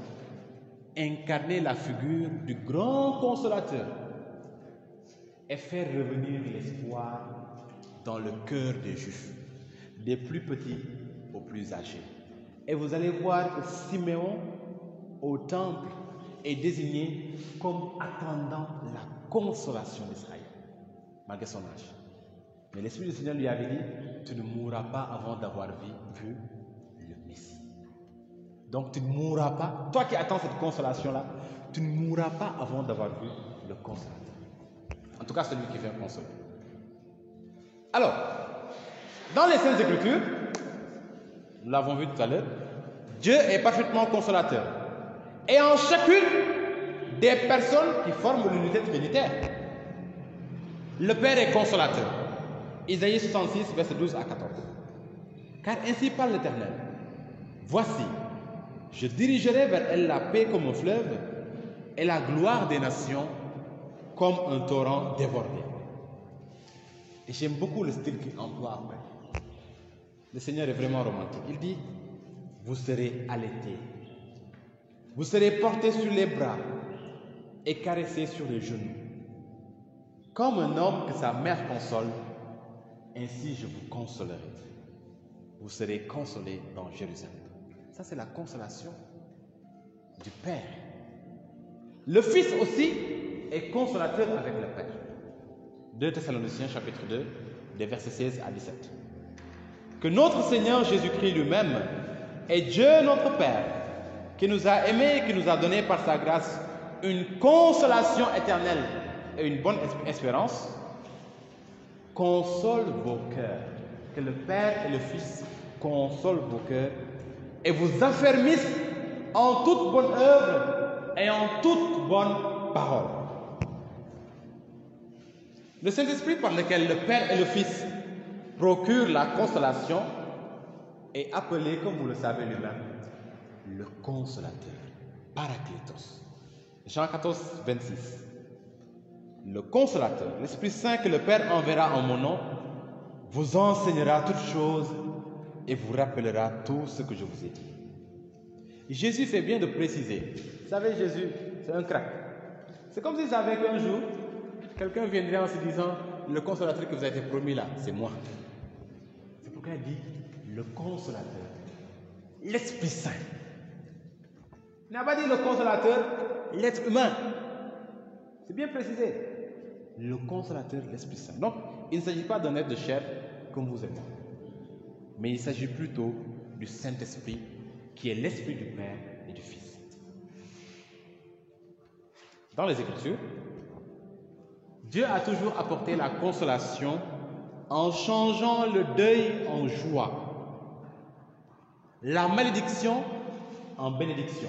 incarner la figure du grand consolateur et faire revenir l'espoir dans le cœur des Juifs, des plus petits aux plus âgés. Et vous allez voir que Siméon, au temple, est désigné comme attendant la consolation d'Israël, malgré son âge. Mais l'Esprit du Seigneur lui avait dit, tu ne mourras pas avant d'avoir vu le Messie. Donc tu ne mourras pas, toi qui attends cette consolation-là, tu ne mourras pas avant d'avoir vu le consolateur. En tout cas, celui qui vient consoler. Alors, dans les Saintes Écritures, nous l'avons vu tout à l'heure, Dieu est parfaitement consolateur. Et en chacune des personnes qui forment l'unité trinitaire, le Père est consolateur. Isaïe 66, verset 12 à 14. Car ainsi parle l'Éternel. Voici, je dirigerai vers elle la paix comme un fleuve et la gloire des nations comme un torrent débordé. Et j'aime beaucoup le style qu'il emploie après. Le Seigneur est vraiment romantique. Il dit, vous serez allaités, vous serez portés sur les bras et caressés sur les genoux. Comme un homme que sa mère console, ainsi je vous consolerai. Vous serez consolés dans Jérusalem. Ça, c'est la consolation du Père. Le Fils aussi est consolateur avec le Père. 2 Thessaloniciens chapitre 2, des versets 16 à 17. Que notre Seigneur Jésus-Christ lui-même est Dieu notre Père, qui nous a aimés et qui nous a donné par sa grâce une consolation éternelle et une bonne espérance, console vos cœurs. Que le Père et le Fils consolent vos cœurs et vous affermissent en toute bonne œuvre et en toute bonne parole. Le Saint-Esprit par lequel le Père et le Fils procurent la consolation est appelé, comme vous le savez lui-même, le consolateur, Paraclétos. Jean 14, 26. Le consolateur, l'Esprit Saint que le Père enverra en mon nom, vous enseignera toutes choses et vous rappellera tout ce que je vous ai dit. Jésus fait bien de préciser. Vous savez, Jésus, c'est un crack. C'est comme s'il savait qu'un jour, quelqu'un viendrait en se disant, le consolateur que vous avez été promis là, c'est moi. C'est pourquoi il dit, le consolateur, l'Esprit Saint. Il n'a pas dit le consolateur, l'être humain. C'est bien précisé. Le consolateur, l'Esprit Saint. Donc, il ne s'agit pas d'un être de chair comme vous et moi. Mais il s'agit plutôt du Saint-Esprit qui est l'Esprit du Père et du Fils. Dans les Écritures, Dieu a toujours apporté la consolation en changeant le deuil en joie, la malédiction en bénédiction,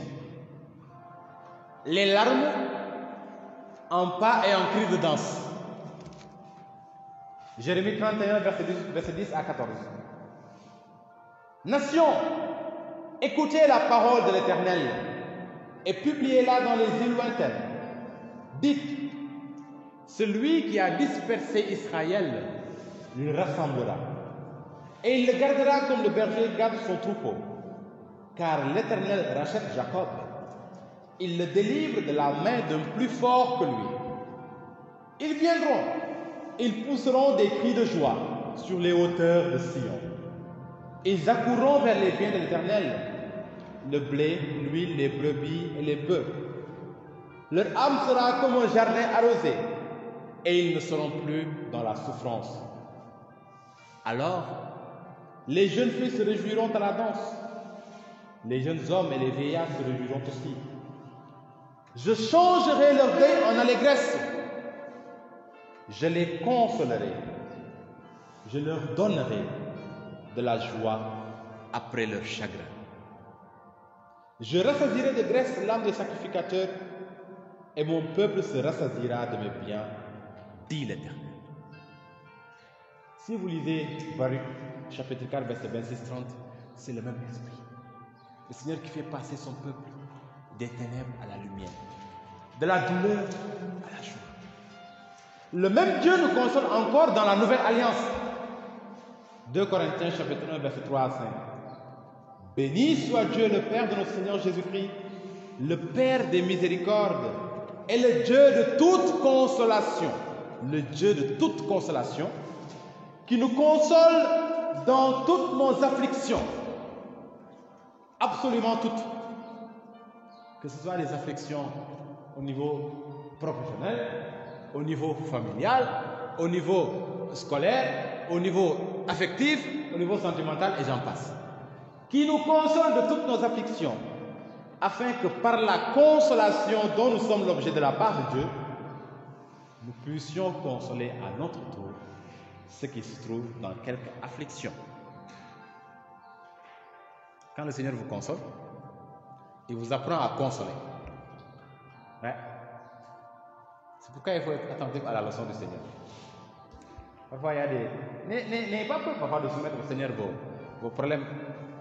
les larmes en pas et en cris de danse. Jérémie 31, verset 10 à 14. Nation, écoutez la parole de l'Éternel et publiez-la dans les îles lointaines. Dites, celui qui a dispersé Israël le rassemblera, et il le gardera comme le berger garde son troupeau, car l'Éternel rachète Jacob. Il le délivre de la main d'un plus fort que lui. Ils viendront, ils pousseront des cris de joie sur les hauteurs de Sion. Ils accourront vers les biens de l'Éternel, le blé, l'huile, les brebis et les bœufs. Leur âme sera comme un jardin arrosé, et ils ne seront plus dans la souffrance. Alors, les jeunes filles se réjouiront à la danse. Les jeunes hommes et les vieillards se réjouiront aussi. Je changerai leur deuil en allégresse. Je les consolerai. Je leur donnerai de la joie après leur chagrin. Je rassasierai de graisse l'âme des sacrificateurs et mon peuple se rassasiera de mes biens, dit l'Éternel. Si vous lisez Baruch, chapitre 4, verset 26-30, c'est le même esprit. Le Seigneur qui fait passer son peuple des ténèbres à la lumière, de la douleur à la joie. Le même Dieu nous console encore dans la nouvelle alliance. 2 Corinthiens chapitre 1 verset 3 à 5. Béni soit Dieu le Père de notre Seigneur Jésus-Christ, le Père des miséricordes et le Dieu de toute consolation. Le Dieu de toute consolation qui nous console dans toutes nos afflictions. Absolument toutes. Que ce soit les afflictions au niveau professionnel, au niveau familial, au niveau scolaire, au niveau affectif, au niveau sentimental, et j'en passe. Qui nous console de toutes nos afflictions, afin que par la consolation dont nous sommes l'objet de la part de Dieu, nous puissions consoler à notre tour ceux qui se trouvent dans quelque affliction. Quand le Seigneur vous console, il vous apprend à consoler. Ouais. C'est pourquoi il faut être attentif à la leçon du Seigneur. Parfois, il y a des... N'ayez pas peur parfois de soumettre au Seigneur vos problèmes,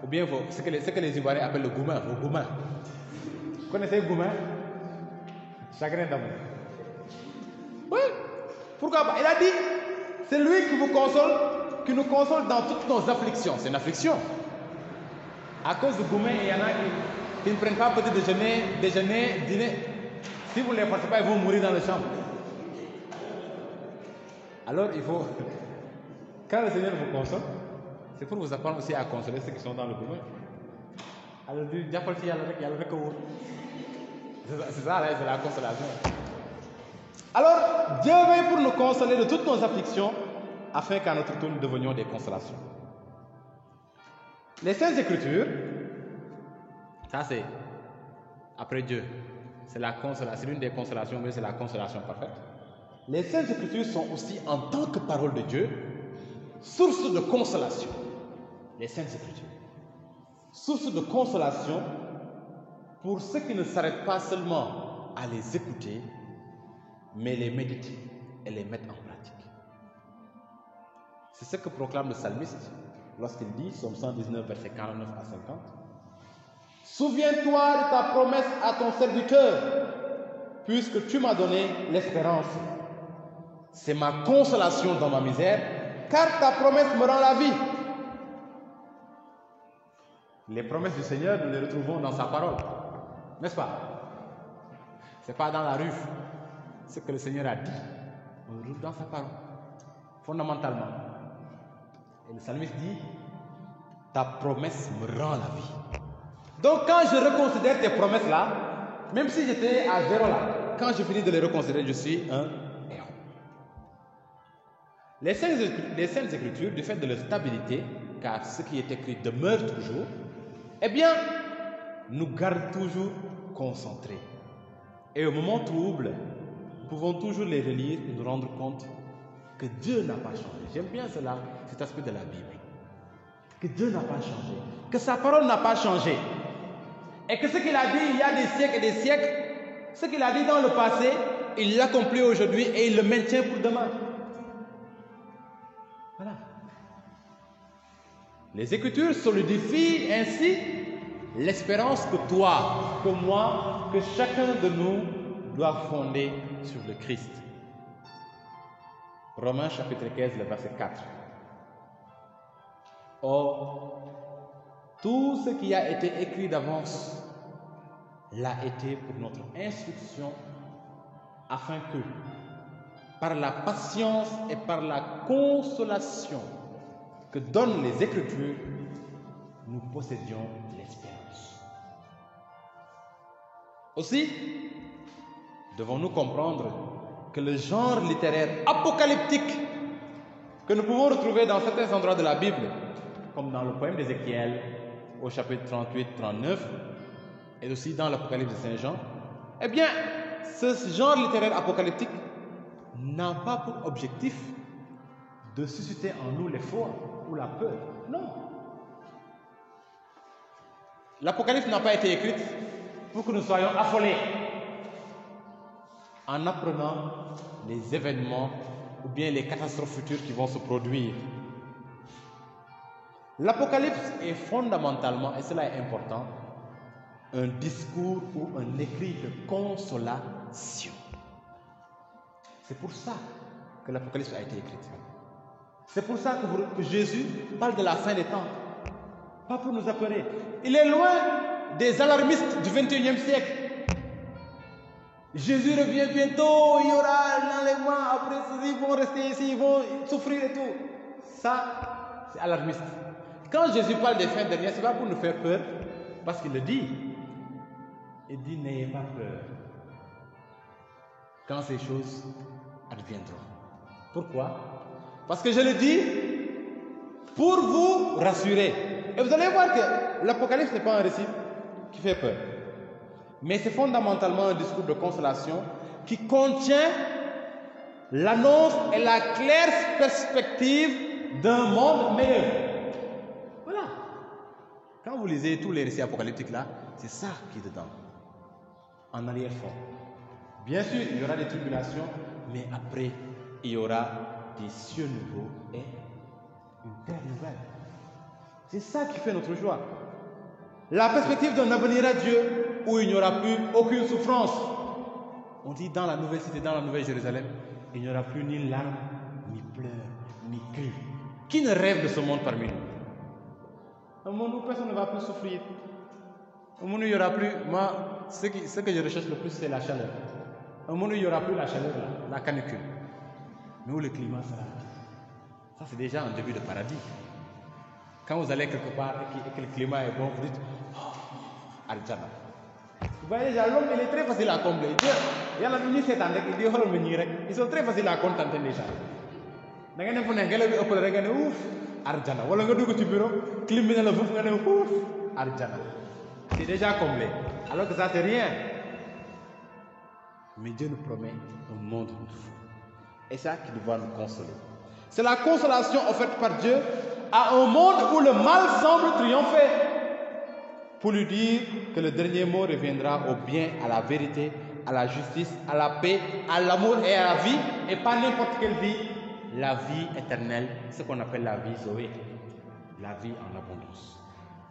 ou bien ce que les Ivoiriens appellent le goumin, vos goumins. Vous connaissez le goumin? Chagrin d'amour. Oui. Pourquoi pas? Il a dit, c'est lui qui vous console, qui nous console dans toutes nos afflictions. C'est une affliction. À cause du goumin, il y en a qui ne prennent pas petit déjeuner, dîner. Si vous ne les forcez pas, ils vont mourir dans le champ. Alors il faut, quand le Seigneur vous console, c'est pour vous apprendre aussi à consoler ceux qui sont dans le goumin. Alors il dit, c'est ça, c'est la consolation. Alors Dieu veille pour nous consoler de toutes nos afflictions, afin qu'à notre tour nous devenions des consolations. Les Saintes Écritures, ça c'est après Dieu, c'est l'une des consolations, mais c'est la consolation parfaite. Les Saintes Écritures sont aussi, en tant que parole de Dieu, source de consolation. Les Saintes Écritures. Source de consolation pour ceux qui ne s'arrêtent pas seulement à les écouter, mais les méditer et les mettre en pratique. C'est ce que proclame le psalmiste lorsqu'il dit, Psaume 119, versets 49 à 50, Souviens-toi de ta promesse à ton serviteur, puisque tu m'as donné l'espérance. C'est ma consolation dans ma misère, car ta promesse me rend la vie. Les promesses du Seigneur, nous les retrouvons dans sa parole, n'est-ce pas? Ce n'est pas dans la rue. Ce que le Seigneur a dit, on le retrouve dans sa parole, fondamentalement. Et le psalmiste dit, ta promesse me rend la vie. Donc quand je reconsidère tes promesses là, même si j'étais à zéro là, quand je finis de les reconsidérer, je suis un héros. Les Saintes Écritures, du fait de leur stabilité, car ce qui est écrit demeure toujours, eh bien, nous gardent toujours concentrés. Et au moment trouble, nous pouvons toujours les relire et nous rendre compte que Dieu n'a pas changé. J'aime bien cela, cet aspect de la Bible. Que Dieu n'a pas changé, que sa parole n'a pas changé. Et que ce qu'il a dit il y a des siècles et des siècles, ce qu'il a dit dans le passé, il l'accomplit aujourd'hui et il le maintient pour demain. Voilà. Les Écritures solidifient ainsi l'espérance que toi, que moi, que chacun de nous doit fonder sur le Christ. Romains chapitre 15, le verset 4. Or, tout ce qui a été écrit d'avance l'a été pour notre instruction, afin que, par la patience et par la consolation que donnent les Écritures, nous possédions l'espérance. Aussi, devons-nous comprendre que le genre littéraire apocalyptique que nous pouvons retrouver dans certains endroits de la Bible, comme dans le poème d'Ézéchiel au chapitre 38-39, et aussi dans l'Apocalypse de Saint Jean, eh bien, ce genre littéraire apocalyptique n'a pas pour objectif de susciter en nous l'effroi ou la peur. Non. L'Apocalypse n'a pas été écrite pour que nous soyons affolés en apprenant les événements ou bien les catastrophes futures qui vont se produire. L'Apocalypse est fondamentalement, et cela est important, un discours ou un écrit de consolation. C'est pour ça que l'Apocalypse a été écrite. C'est pour ça que Jésus parle de la fin des temps. Pas pour nous apeurer. Il est loin des alarmistes du 21e siècle. Jésus revient bientôt, il y aura l'enlèvement, après ils vont rester ici, ils vont souffrir et tout. Ça, c'est alarmiste. Quand Jésus parle des fins dernières, ce n'est pas pour nous faire peur, parce qu'il le dit. Il dit, n'ayez pas peur quand ces choses adviendront. Pourquoi? Parce que je le dis pour vous rassurer. Et vous allez voir que l'Apocalypse n'est pas un récit qui fait peur. Mais c'est fondamentalement un discours de consolation qui contient l'annonce et la claire perspective d'un monde meilleur. Voilà. Quand vous lisez tous les récits apocalyptiques là, c'est ça qui est dedans. En arrière-fond. Bien sûr, il y aura des tribulations, mais après, il y aura des cieux nouveaux et une terre nouvelle. C'est ça qui fait notre joie. La perspective d'un avenir à Dieu où il n'y aura plus aucune souffrance. On dit dans la nouvelle cité, dans la nouvelle Jérusalem, il n'y aura plus ni larmes, ni pleurs, ni cris. Qui ne rêve de ce monde parmi nous? Un monde où personne ne va plus souffrir. Un monde où il n'y aura plus, moi, ce que je recherche le plus, c'est la chaleur. Un monde où il n'y aura plus la chaleur, la canicule. Mais où le climat sera. Ça, c'est déjà un début de paradis. Quand vous allez quelque part et que le climat est bon, vous dites, oh, Arjana. Vous voyez déjà, l'homme, il est très facile à combler. Il y a la nuit, c'est ils sont très faciles à contenter déjà. Da nga ne fu ne ngelaw bi ëpp la rek nga ne ouf Arjana. Wala nga dugg ci bureau, clim bi ne la foofu nga ne ouf Arjana. C'est déjà comblé. Alors que ça, c'est rien. Mais Dieu nous promet un monde nouveau. Et ça qui doit nous consoler. C'est la consolation offerte par Dieu à un monde où le mal semble triompher. Pour lui dire que le dernier mot reviendra au bien, à la vérité, à la justice, à la paix, à l'amour et à la vie. Et pas n'importe quelle vie. La vie éternelle, ce qu'on appelle la vie Zoé. La vie en abondance.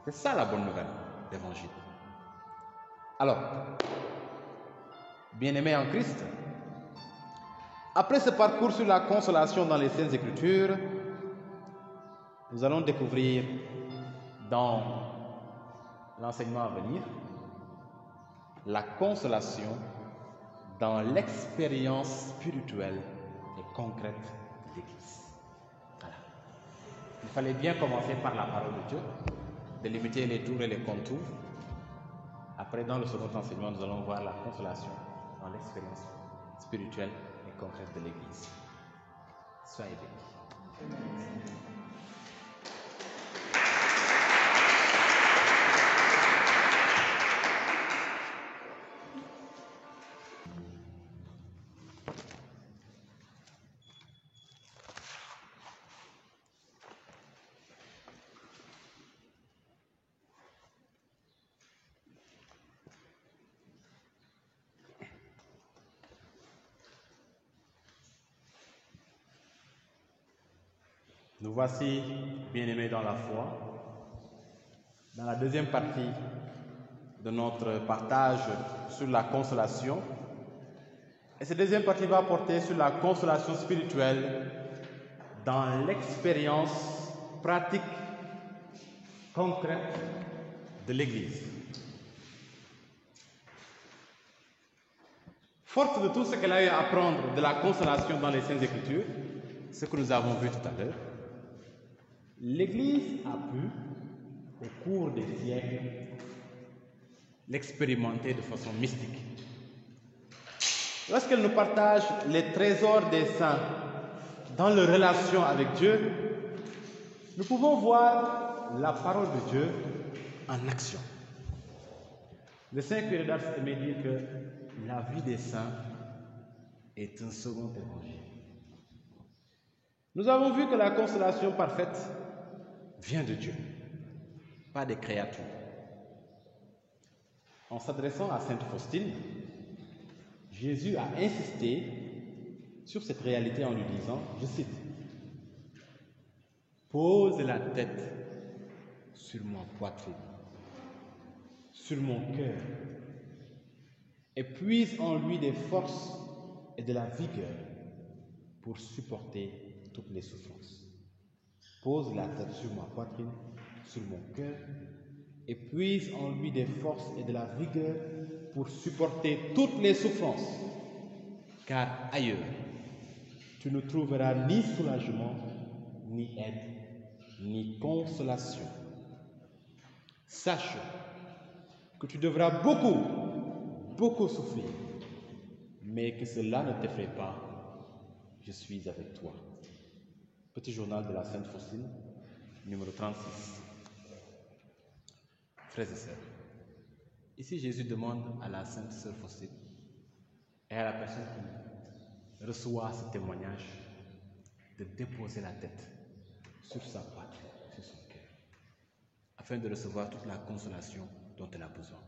C'est ça la bonne nouvelle d'évangile. Alors, bien-aimés en Christ, après ce parcours sur la consolation dans les Saintes Écritures, nous allons découvrir dans l'enseignement à venir la consolation dans l'expérience spirituelle et concrète de l'Église. Voilà. Il fallait bien commencer par la parole de Dieu, délimiter les tours et les contours. Après, dans le second enseignement, nous allons voir la consolation dans l'expérience spirituelle et concrète de l'Église. Soyez bénis. Nous voici, bien-aimés dans la foi, dans la deuxième partie de notre partage sur la consolation. Et cette deuxième partie va porter sur la consolation spirituelle dans l'expérience pratique, concrète de l'Église. Forte de tout ce qu'elle a eu à apprendre de la consolation dans les Saintes Écritures, ce que nous avons vu tout à l'heure, l'Église a pu, au cours des siècles, l'expérimenter de façon mystique. Lorsqu'elle nous partage les trésors des saints dans leur relation avec Dieu, nous pouvons voir la parole de Dieu en action. Le Saint Curé d'Ars aimait dire que la vie des saints est un second évangile. Nous avons vu que la consolation parfaite vient de Dieu, pas des créatures. En s'adressant à Sainte Faustine, Jésus a insisté sur cette réalité en lui disant, je cite, « Pose la tête sur ma poitrine, sur mon cœur, et puise en lui des forces et de la vigueur pour supporter toutes les souffrances. Pose la tête sur ma poitrine, sur mon cœur, et puise en lui des forces et de la vigueur pour supporter toutes les souffrances. Car ailleurs, tu ne trouveras ni soulagement, ni aide, ni consolation. Sache que tu devras beaucoup souffrir, mais que cela ne t'effraie pas, je suis avec toi. » Petit journal de la Sainte Faustine, numéro 36. Frères et sœurs, ici Jésus demande à la Sainte Sœur Faustine et à la personne qui reçoit ce témoignage de déposer la tête sur sa poitrine, sur son cœur, afin de recevoir toute la consolation dont elle a besoin.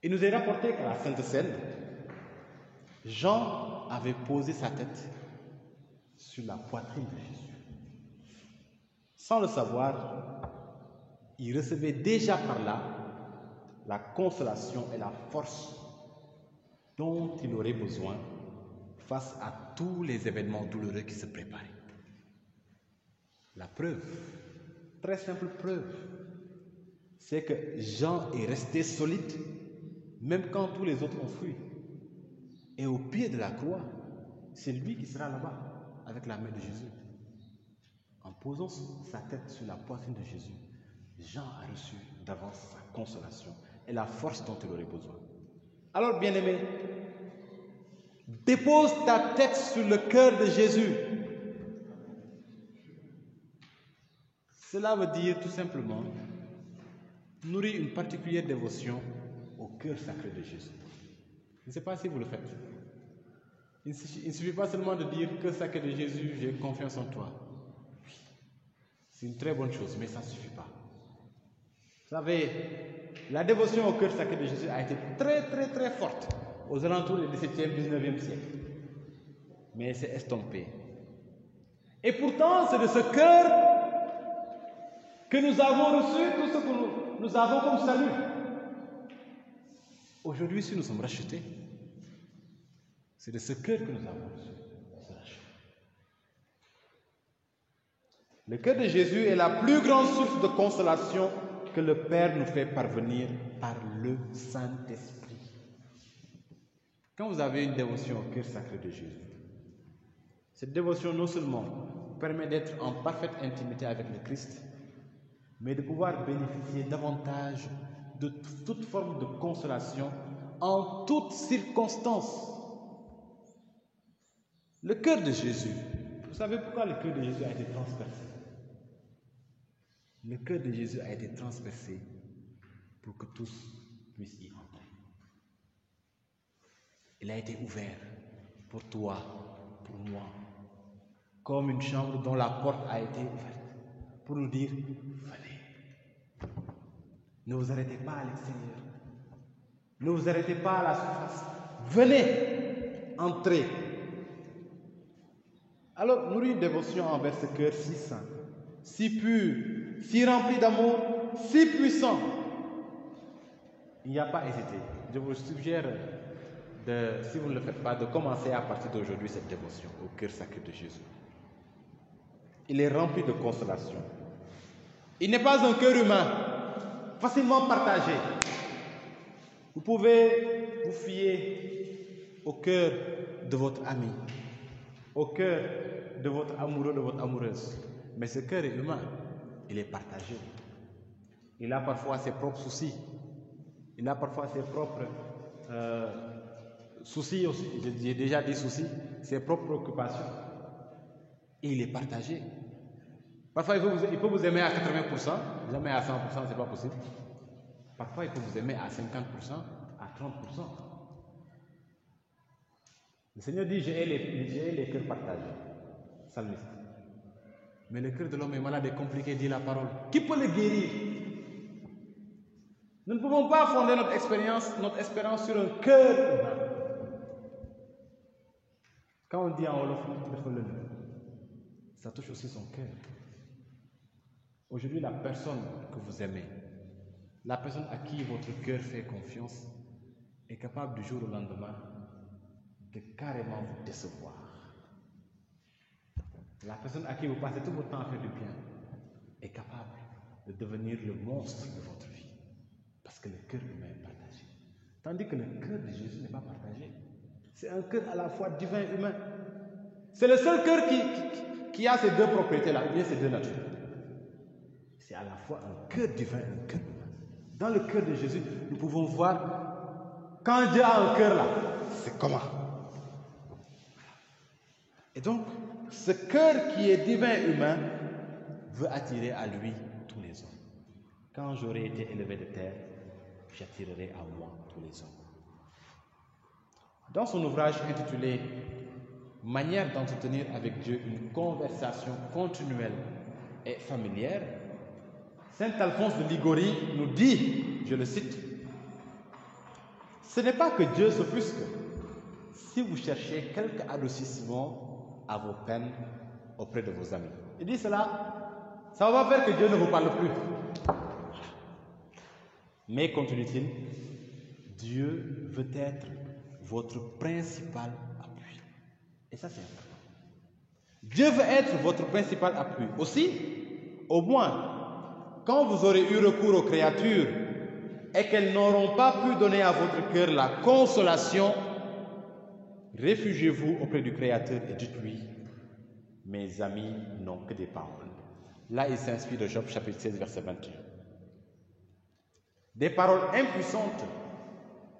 Il nous est rapporté qu'à la Sainte Seine, Jean avait posé sa tête sur la poitrine de Jésus. Sans le savoir, il recevait déjà par là la consolation et la force dont il aurait besoin face à tous les événements douloureux qui se préparaient. La preuve, très simple preuve, c'est que Jean est resté solide même quand tous les autres ont fui. Et au pied de la croix, c'est lui qui sera là-bas avec la main de Jésus. En posant sa tête sur la poitrine de Jésus, Jean a reçu d'avance sa consolation et la force dont il aurait besoin. Alors, bien-aimé, dépose ta tête sur le cœur de Jésus. Cela veut dire tout simplement nourrir une particulière dévotion au cœur sacré de Jésus. Je ne sais pas si vous le faites. Il ne suffit pas seulement de dire que sacré de Jésus, j'ai confiance en toi. C'est une très bonne chose, mais ça ne suffit pas. Vous savez, la dévotion au cœur sacré de Jésus a été très forte aux alentours du XVIIe, XIXe siècle. Mais c'est estompé. Et pourtant, c'est de ce cœur que nous avons reçu tout ce que nous avons comme salut. Aujourd'hui, si nous sommes rachetés, c'est de ce cœur que nous avons reçu ce rachat. Le cœur de Jésus est la plus grande source de consolation que le Père nous fait parvenir par le Saint-Esprit. Quand vous avez une dévotion au cœur sacré de Jésus, cette dévotion non seulement permet d'être en parfaite intimité avec le Christ, mais de pouvoir bénéficier davantage de toute forme de consolation en toutes circonstances. Le cœur de Jésus, vous savez pourquoi le cœur de Jésus a été transpercé? Le cœur de Jésus a été transpercé pour que tous puissent y entrer. Il a été ouvert pour toi, pour moi, comme une chambre dont la porte a été ouverte, pour nous dire, venez. Ne vous arrêtez pas à l'extérieur. Ne vous arrêtez pas à la surface. Venez, entrez. Alors, nourrir une dévotion envers ce cœur si saint, si pur, si rempli d'amour, si puissant. Il n'y a pas à hésiter. Je vous suggère, si vous ne le faites pas, de commencer à partir d'aujourd'hui cette dévotion au cœur sacré de Jésus. Il est rempli de consolation. Il n'est pas un cœur humain, facilement partagé. Vous pouvez vous fier au cœur de votre ami, au cœur de votre amoureux, de votre amoureuse. Mais ce cœur est humain, il est partagé. Il a parfois ses propres soucis. Il a parfois ses propres soucis aussi. J'ai déjà dit soucis, ses propres préoccupations. Et il est partagé. Parfois, il peut vous aimer à 80%, jamais à 100%, ce n'est pas possible. Parfois, il peut vous aimer à 50%, à 30%. Le Seigneur dit, j'ai les cœurs partagés. Psalmiste. Mais le cœur de l'homme est malade et compliqué, dit la parole. Qui peut le guérir? Nous ne pouvons pas fonder notre espérance sur un cœur humain. Quand on dit en Wolof, ça touche aussi son cœur. Aujourd'hui, la personne que vous aimez, la personne à qui votre cœur fait confiance, est capable du jour au lendemain de carrément vous décevoir. La personne à qui vous passez tout votre temps à faire du bien est capable de devenir le monstre de votre vie. Parce que le cœur humain est partagé. Tandis que le cœur de Jésus n'est pas partagé. C'est un cœur à la fois divin et humain. C'est le seul cœur qui a ces deux propriétés-là, ou bien ces deux natures. C'est à la fois un cœur divin et un cœur humain. Dans le cœur de Jésus, nous pouvons voir quand Dieu a un cœur là, c'est comment. Et donc, ce cœur qui est divin et humain veut attirer à lui tous les hommes. Quand j'aurai été élevé de terre, j'attirerai à moi tous les hommes. Dans son ouvrage intitulé Manière d'entretenir avec Dieu une conversation continuelle et familière, Saint Alphonse de Liguori nous dit, je le cite, « Ce n'est pas que Dieu s'offusque si vous cherchez quelque adoucissement à vos peines auprès de vos amis. » Il dit cela, ça va faire que Dieu ne vous parle plus. Mais, continue-t-il, Dieu veut être votre principal appui. Et ça, c'est important. Dieu veut être votre principal appui. Aussi, au moins, quand vous aurez eu recours aux créatures et qu'elles n'auront pas pu donner à votre cœur la consolation, réfugiez-vous auprès du Créateur et dites-lui, mes amis n'ont que des paroles. Là, il s'inspire de Job chapitre 16, verset 21. Des paroles impuissantes,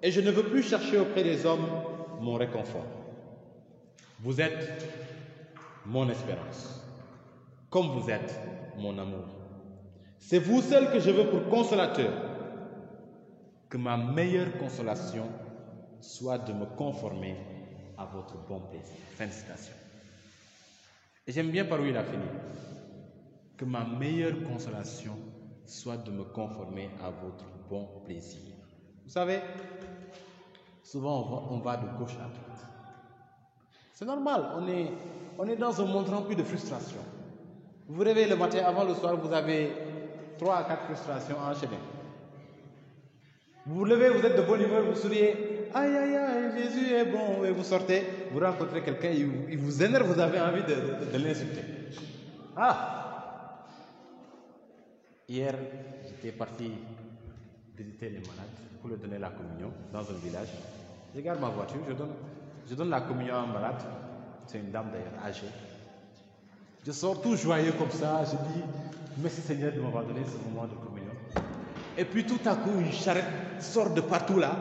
et je ne veux plus chercher auprès des hommes mon réconfort. Vous êtes mon espérance, comme vous êtes mon amour. C'est vous seul que je veux pour consolateur. Que ma meilleure consolation soit de me conformer à votre bon plaisir. Fin de citation. Et j'aime bien par où il a fini. Que ma meilleure consolation soit de me conformer à votre bon plaisir. Vous savez, souvent on va de gauche à droite. C'est normal, on est dans un monde rempli de frustration. Vous vous réveillez le matin, avant le soir, vous avez 3 à 4 frustrations enchaînées. Vous vous levez, vous êtes de bonne humeur, vous souriez. Aïe, aïe, aïe, Jésus est bon. Et vous sortez, vous rencontrez quelqu'un, il vous énerve, vous avez envie de l'insulter. Ah! Hier, j'étais parti visiter les malades pour leur donner la communion dans un village. Je garde ma voiture, je donne la communion à un malade. C'est une dame d'ailleurs âgée. Je sors tout joyeux comme ça, je dis merci Seigneur de m'avoir donné ce moment de communion. Et puis tout à coup, une charrette sort de partout là.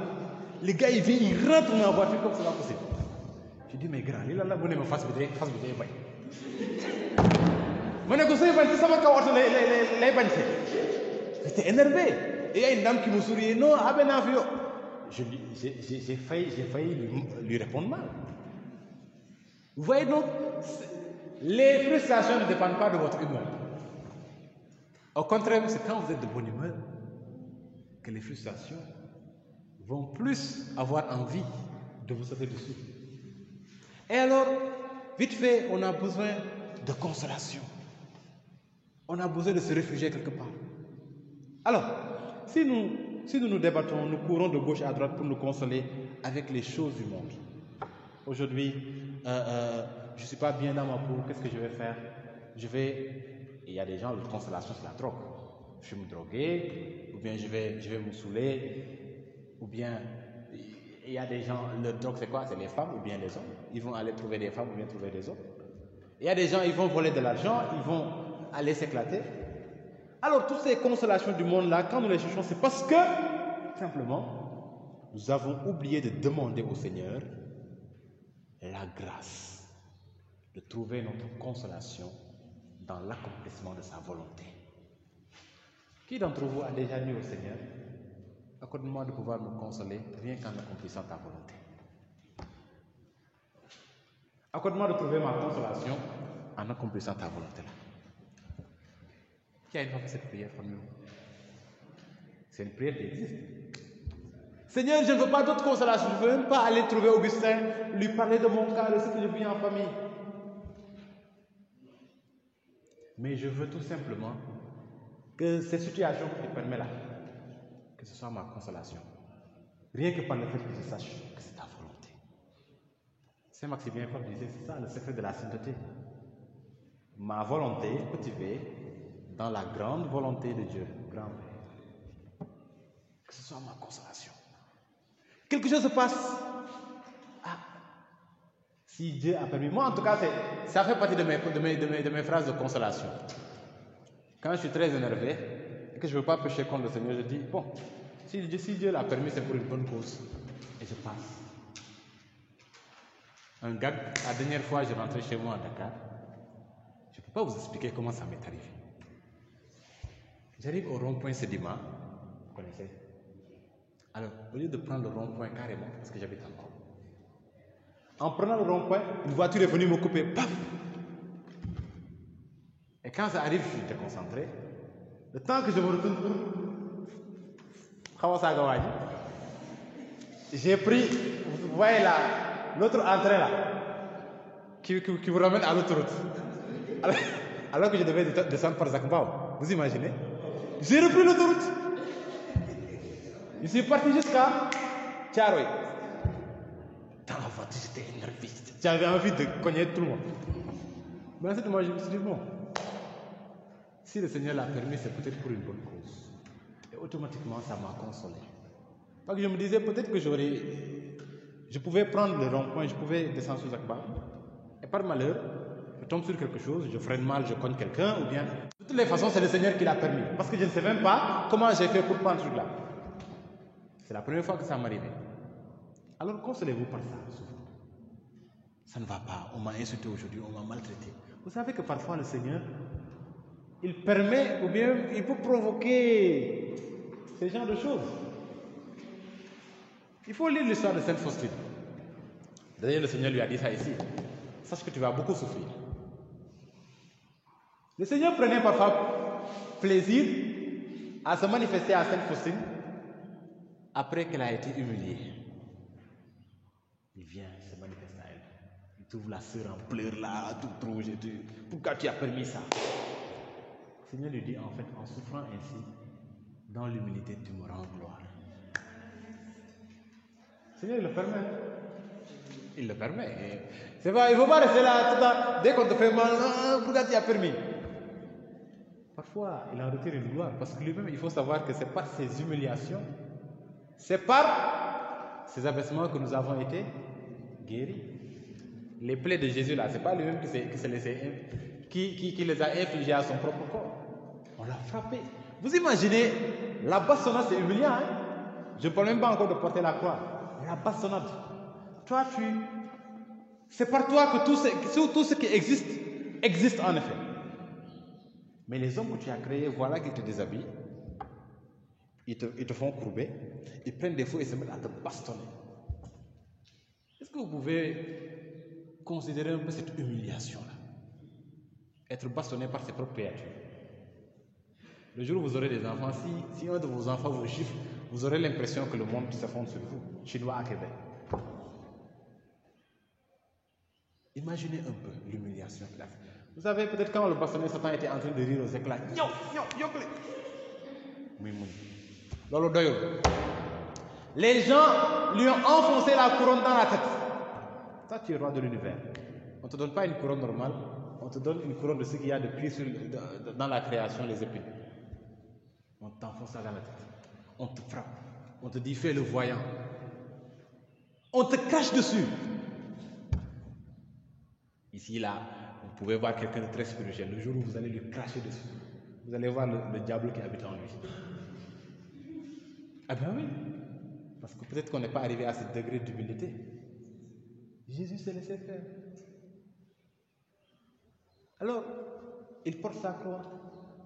Le gars il vient, il rentre dans la voiture comme c'est pas possible. Je dis mais grand, il a la bonne me face bidé bay. Je ne sais pas si ça m'a causé les J'étais énervé. Et il y a une dame qui me souriait, non, Abenafio. J'ai failli lui répondre mal. Vous voyez donc, les frustrations ne dépendent pas de votre humeur. Au contraire, c'est quand vous êtes de bonne humeur que les frustrations vont plus avoir envie de vous sauter dessus. Et alors, vite fait, on a besoin de consolation. On a besoin de se réfugier quelque part. Alors, si nous débattons, nous courons de gauche à droite pour nous consoler avec les choses du monde. Aujourd'hui, je ne suis pas bien dans ma peau, qu'est-ce que je vais faire? Il y a des gens, leur consolation c'est la drogue. Je vais me droguer, ou bien je vais me saouler, ou bien il y a des gens, leur drogue c'est quoi? C'est les femmes ou bien les hommes. Ils vont aller trouver des femmes ou bien trouver des hommes. Il y a des gens, ils vont voler de l'argent, ils vont aller s'éclater. Alors, toutes ces consolations du monde-là, quand nous les cherchons, c'est parce que, simplement, nous avons oublié de demander au Seigneur la grâce de trouver notre consolation dans l'accomplissement de sa volonté. Qui d'entre vous a déjà dit au Seigneur, accorde-moi de pouvoir me consoler rien qu'en accomplissant ta volonté? Accorde-moi de trouver ma consolation en accomplissant ta volonté. Qui a une fois fait cette prière parmi vous? C'est une prière qui existe. Seigneur, je ne veux pas d'autre consolation. Je ne veux même pas aller trouver Augustin, lui parler de mon cas, de ce que je vis en famille. Mais je veux tout simplement que ces situations que tu permets là, que ce soit ma consolation. Rien que par le fait que je sache que c'est ta volonté. Saint Maximilien Kolbe disait, c'est ça le secret de la sainteté. Ma volonté cultivée dans la grande volonté de Dieu, grand Père. Que ce soit ma consolation. Quelque chose se passe. Ah, si Dieu a permis. Moi, en tout cas, ça fait partie de mes phrases de consolation. Quand je suis très énervé et que je ne veux pas pécher contre le Seigneur, je dis, bon, si Dieu l'a permis, c'est pour une bonne cause. Et je passe. Un gag, la dernière fois, je rentrais chez moi à Dakar. Je ne peux pas vous expliquer comment ça m'est arrivé. J'arrive au rond-point Sédima, vous connaissez? Alors, au lieu de prendre le rond-point carrément, parce que j'habite encore, en prenant le rond-point, une voiture est venue me couper, paf! Et quand ça arrive, je suis déconcentré. Le temps que je me retourne pour Khawasagawadi, j'ai pris, vous voyez là, l'autre entrée là, qui vous ramène à l'autoroute. Alors que je devais descendre par Zakmbao, vous imaginez? J'ai repris l'autoroute. Je suis parti jusqu'à Tcharoy. Dans la voiture, j'étais énervé. J'avais envie de cogner tout le monde. Mais à ce moment, je me suis dit, bon, si le Seigneur l'a permis, c'est peut-être pour une bonne cause. Et automatiquement, ça m'a consolé. Parce que je me disais, peut-être que je pouvais prendre le rond-point, je pouvais descendre sur Zakba. Et par malheur, je tombe sur quelque chose, je freine mal, je cogne quelqu'un, ou bien... De toutes les façons, c'est le Seigneur qui l'a permis. Parce que je ne sais même pas comment j'ai fait pour prendre ce truc-là. C'est la première fois que ça m'arrivait. Alors consolez-vous par ça, souvent. Ça ne va pas, on m'a insulté aujourd'hui, on m'a maltraité. Vous savez que parfois le Seigneur, il permet, ou bien il peut provoquer ce genre de choses. Il faut lire l'histoire de Sainte Faustine. D'ailleurs, le Seigneur lui a dit ça ici. Sache que tu vas beaucoup souffrir. Le Seigneur prenait parfois plaisir à se manifester à Sainte Faustine après qu'elle a été humiliée. Il vient se manifester à elle. Il trouve la sœur en pleurs là, tout rouge et tout. Pourquoi tu as permis ça? Le Seigneur lui dit, en fait, en souffrant ainsi, dans l'humilité, tu me rends gloire. Seigneur, il le permet. Il le permet. C'est pas, il ne faut pas rester là tout le temps. Dès qu'on te fait mal, pourquoi tu as permis? Parfois, il en retire une gloire. Parce que lui-même, il faut savoir que c'est par ses humiliations, c'est par ces abaissements que nous avons été guéris. Les plaies de Jésus, là, ce n'est pas lui-même qui les a infligées à son propre corps. On l'a frappé. Vous imaginez, la bastonnade, c'est humiliant. Hein? Je ne parle même pas encore de porter la croix. La bastonnade. Toi, c'est par toi que tout ce qui existe en effet. Mais les hommes que tu as créés, voilà qu'ils te déshabillent. Ils te font courber. Ils prennent des faux et se mettent à te bastonner. Est-ce que vous pouvez considérer un peu cette humiliation-là? Être bastonné par ses propres créatures. Le jour où vous aurez des enfants, si un de vos enfants vous gifle, vous aurez l'impression que le monde s'effondre sur vous. Chinois à Québec. Imaginez un peu l'humiliation qu'il a fait. Vous savez, peut-être quand le bastonnait, Satan était en train de rire aux éclats. Les gens lui ont enfoncé la couronne dans la tête. Ça, tu es roi de l'univers. On ne te donne pas une couronne normale, on te donne une couronne de ce qu'il y a de plus dans la création, les épines. On t'enfonce ça dans la tête. On te frappe. On te dit, fais le voyant. On te crache dessus. Ici, là, vous pouvez voir quelqu'un de très spirituel. Le jour où vous allez lui cracher dessus, vous allez voir le diable qui habite en lui. Ah ben oui. Parce que peut-être qu'on n'est pas arrivé à ce degré d'humilité. Jésus s'est laissé faire. Alors, il porte sa croix,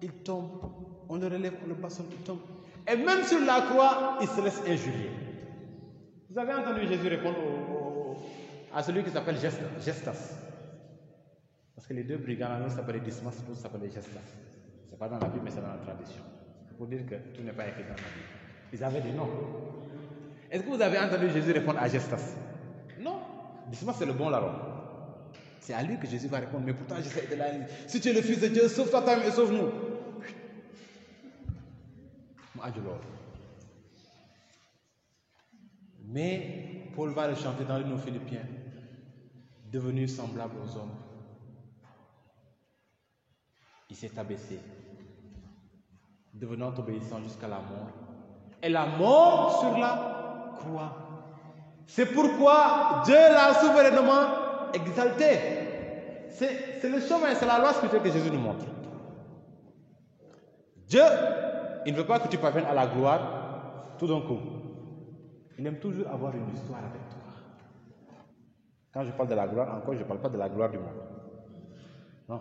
il tombe, on le relève, on le bastonne, il tombe. Et même sur la croix, il se laisse injurier. Vous avez entendu Jésus répondre à celui qui s'appelle Gestas. Parce que les deux brigands, l'un s'appelait Dismas, l'autre s'appelait Gestas. Ce n'est pas dans la Bible, mais c'est dans la tradition. C'est pour dire que tout n'est pas écrit dans la Bible. Ils avaient des noms. Est-ce que vous avez entendu Jésus répondre à Gestas? Non. Dismas, c'est le bon larron. C'est à lui que Jésus va répondre. Mais pourtant, j'essaie de la... Si tu es le Fils de Dieu, sauve-toi toi-même et sauve-nous. Mais Paul va le chanter dans l'hymne aux Philippiens. Devenu semblable aux hommes. Il s'est abaissé, devenant obéissant jusqu'à la mort. Et la mort sur la croix. C'est pourquoi Dieu l'a souverainement exalté. C'est le chemin, c'est la loi spirituelle que Jésus nous montre. Dieu, il ne veut pas que tu parviennes à la gloire tout d'un coup. Il aime toujours avoir une histoire avec toi. Quand je parle de la gloire, encore, je ne parle pas de la gloire du monde. Non.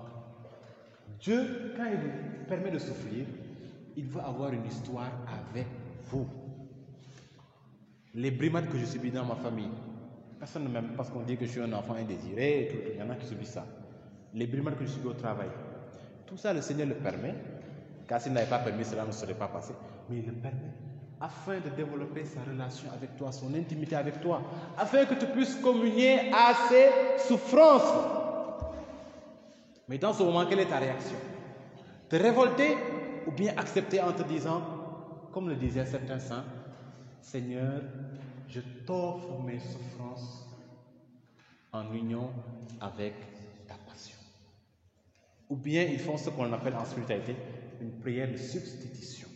Dieu, quand il vous permet de souffrir, il veut avoir une histoire avec vous. Les brimades que je subis dans ma famille, personne ne m'aime parce qu'on dit que je suis un enfant indésiré, il y en a qui subissent ça. Les brimades que je subis au travail, tout ça le Seigneur le permet, car s'il n'avait pas permis, cela ne serait pas passé, mais il le permet afin de développer sa relation avec toi, son intimité avec toi, afin que tu puisses communier à ses souffrances. Mais dans ce moment, quelle est ta réaction? Te révolter ou bien accepter en te disant, comme le disaient certains saints, Seigneur, je t'offre mes souffrances en union avec ta passion. Ou bien ils font ce qu'on appelle en spiritualité une prière de substitution.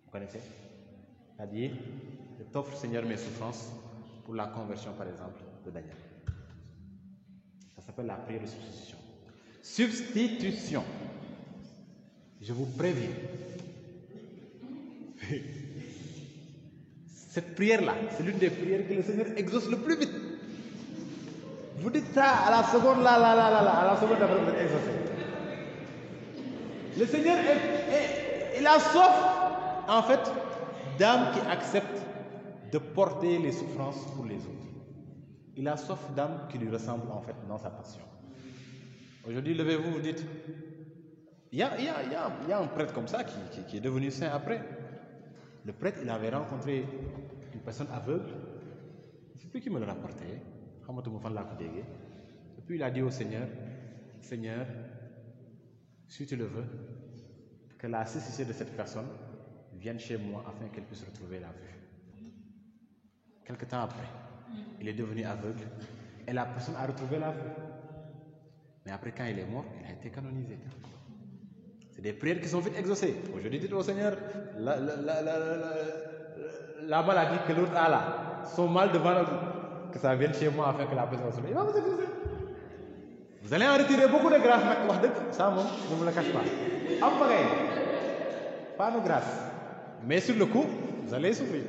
Vous connaissez? C'est-à-dire, je t'offre, Seigneur, mes souffrances pour la conversion, par exemple, de Daniel. Ça s'appelle la prière de substitution. Substitution. Je vous préviens. Cette prière-là, c'est l'une des prières que le Seigneur exauce le plus vite. Vous dites ça à la seconde, à la seconde d'après vous êtes exaucé. Le Seigneur, il a soif, en fait, d'âmes qui acceptent de porter les souffrances pour les autres. Il a soif d'âmes qui lui ressemblent, en fait, dans sa passion. Aujourd'hui, levez-vous, vous dites, il y a un prêtre comme ça qui est devenu saint après. Le prêtre, il avait rencontré une personne aveugle. C'est lui qui me l'a rapporté. Et puis il a dit au Seigneur, Seigneur, si tu le veux, que la cécité de cette personne vienne chez moi afin qu'elle puisse retrouver la vue. Quelque temps après, il est devenu aveugle et la personne a retrouvé la vue. Mais après, quand il est mort, il a été canonisé. C'est des prières qui sont vite exaucées. Aujourd'hui, dites au Seigneur, la maladie que l'autre a là, son mal devant l'autre, que ça vienne chez moi afin que la personne soit. Il va vous exaucer. Vous allez en retirer beaucoup de grâce. Ça, moi, je ne vous le cache pas. En pareil, pas de grâce. Mais sur le coup, vous allez souffrir.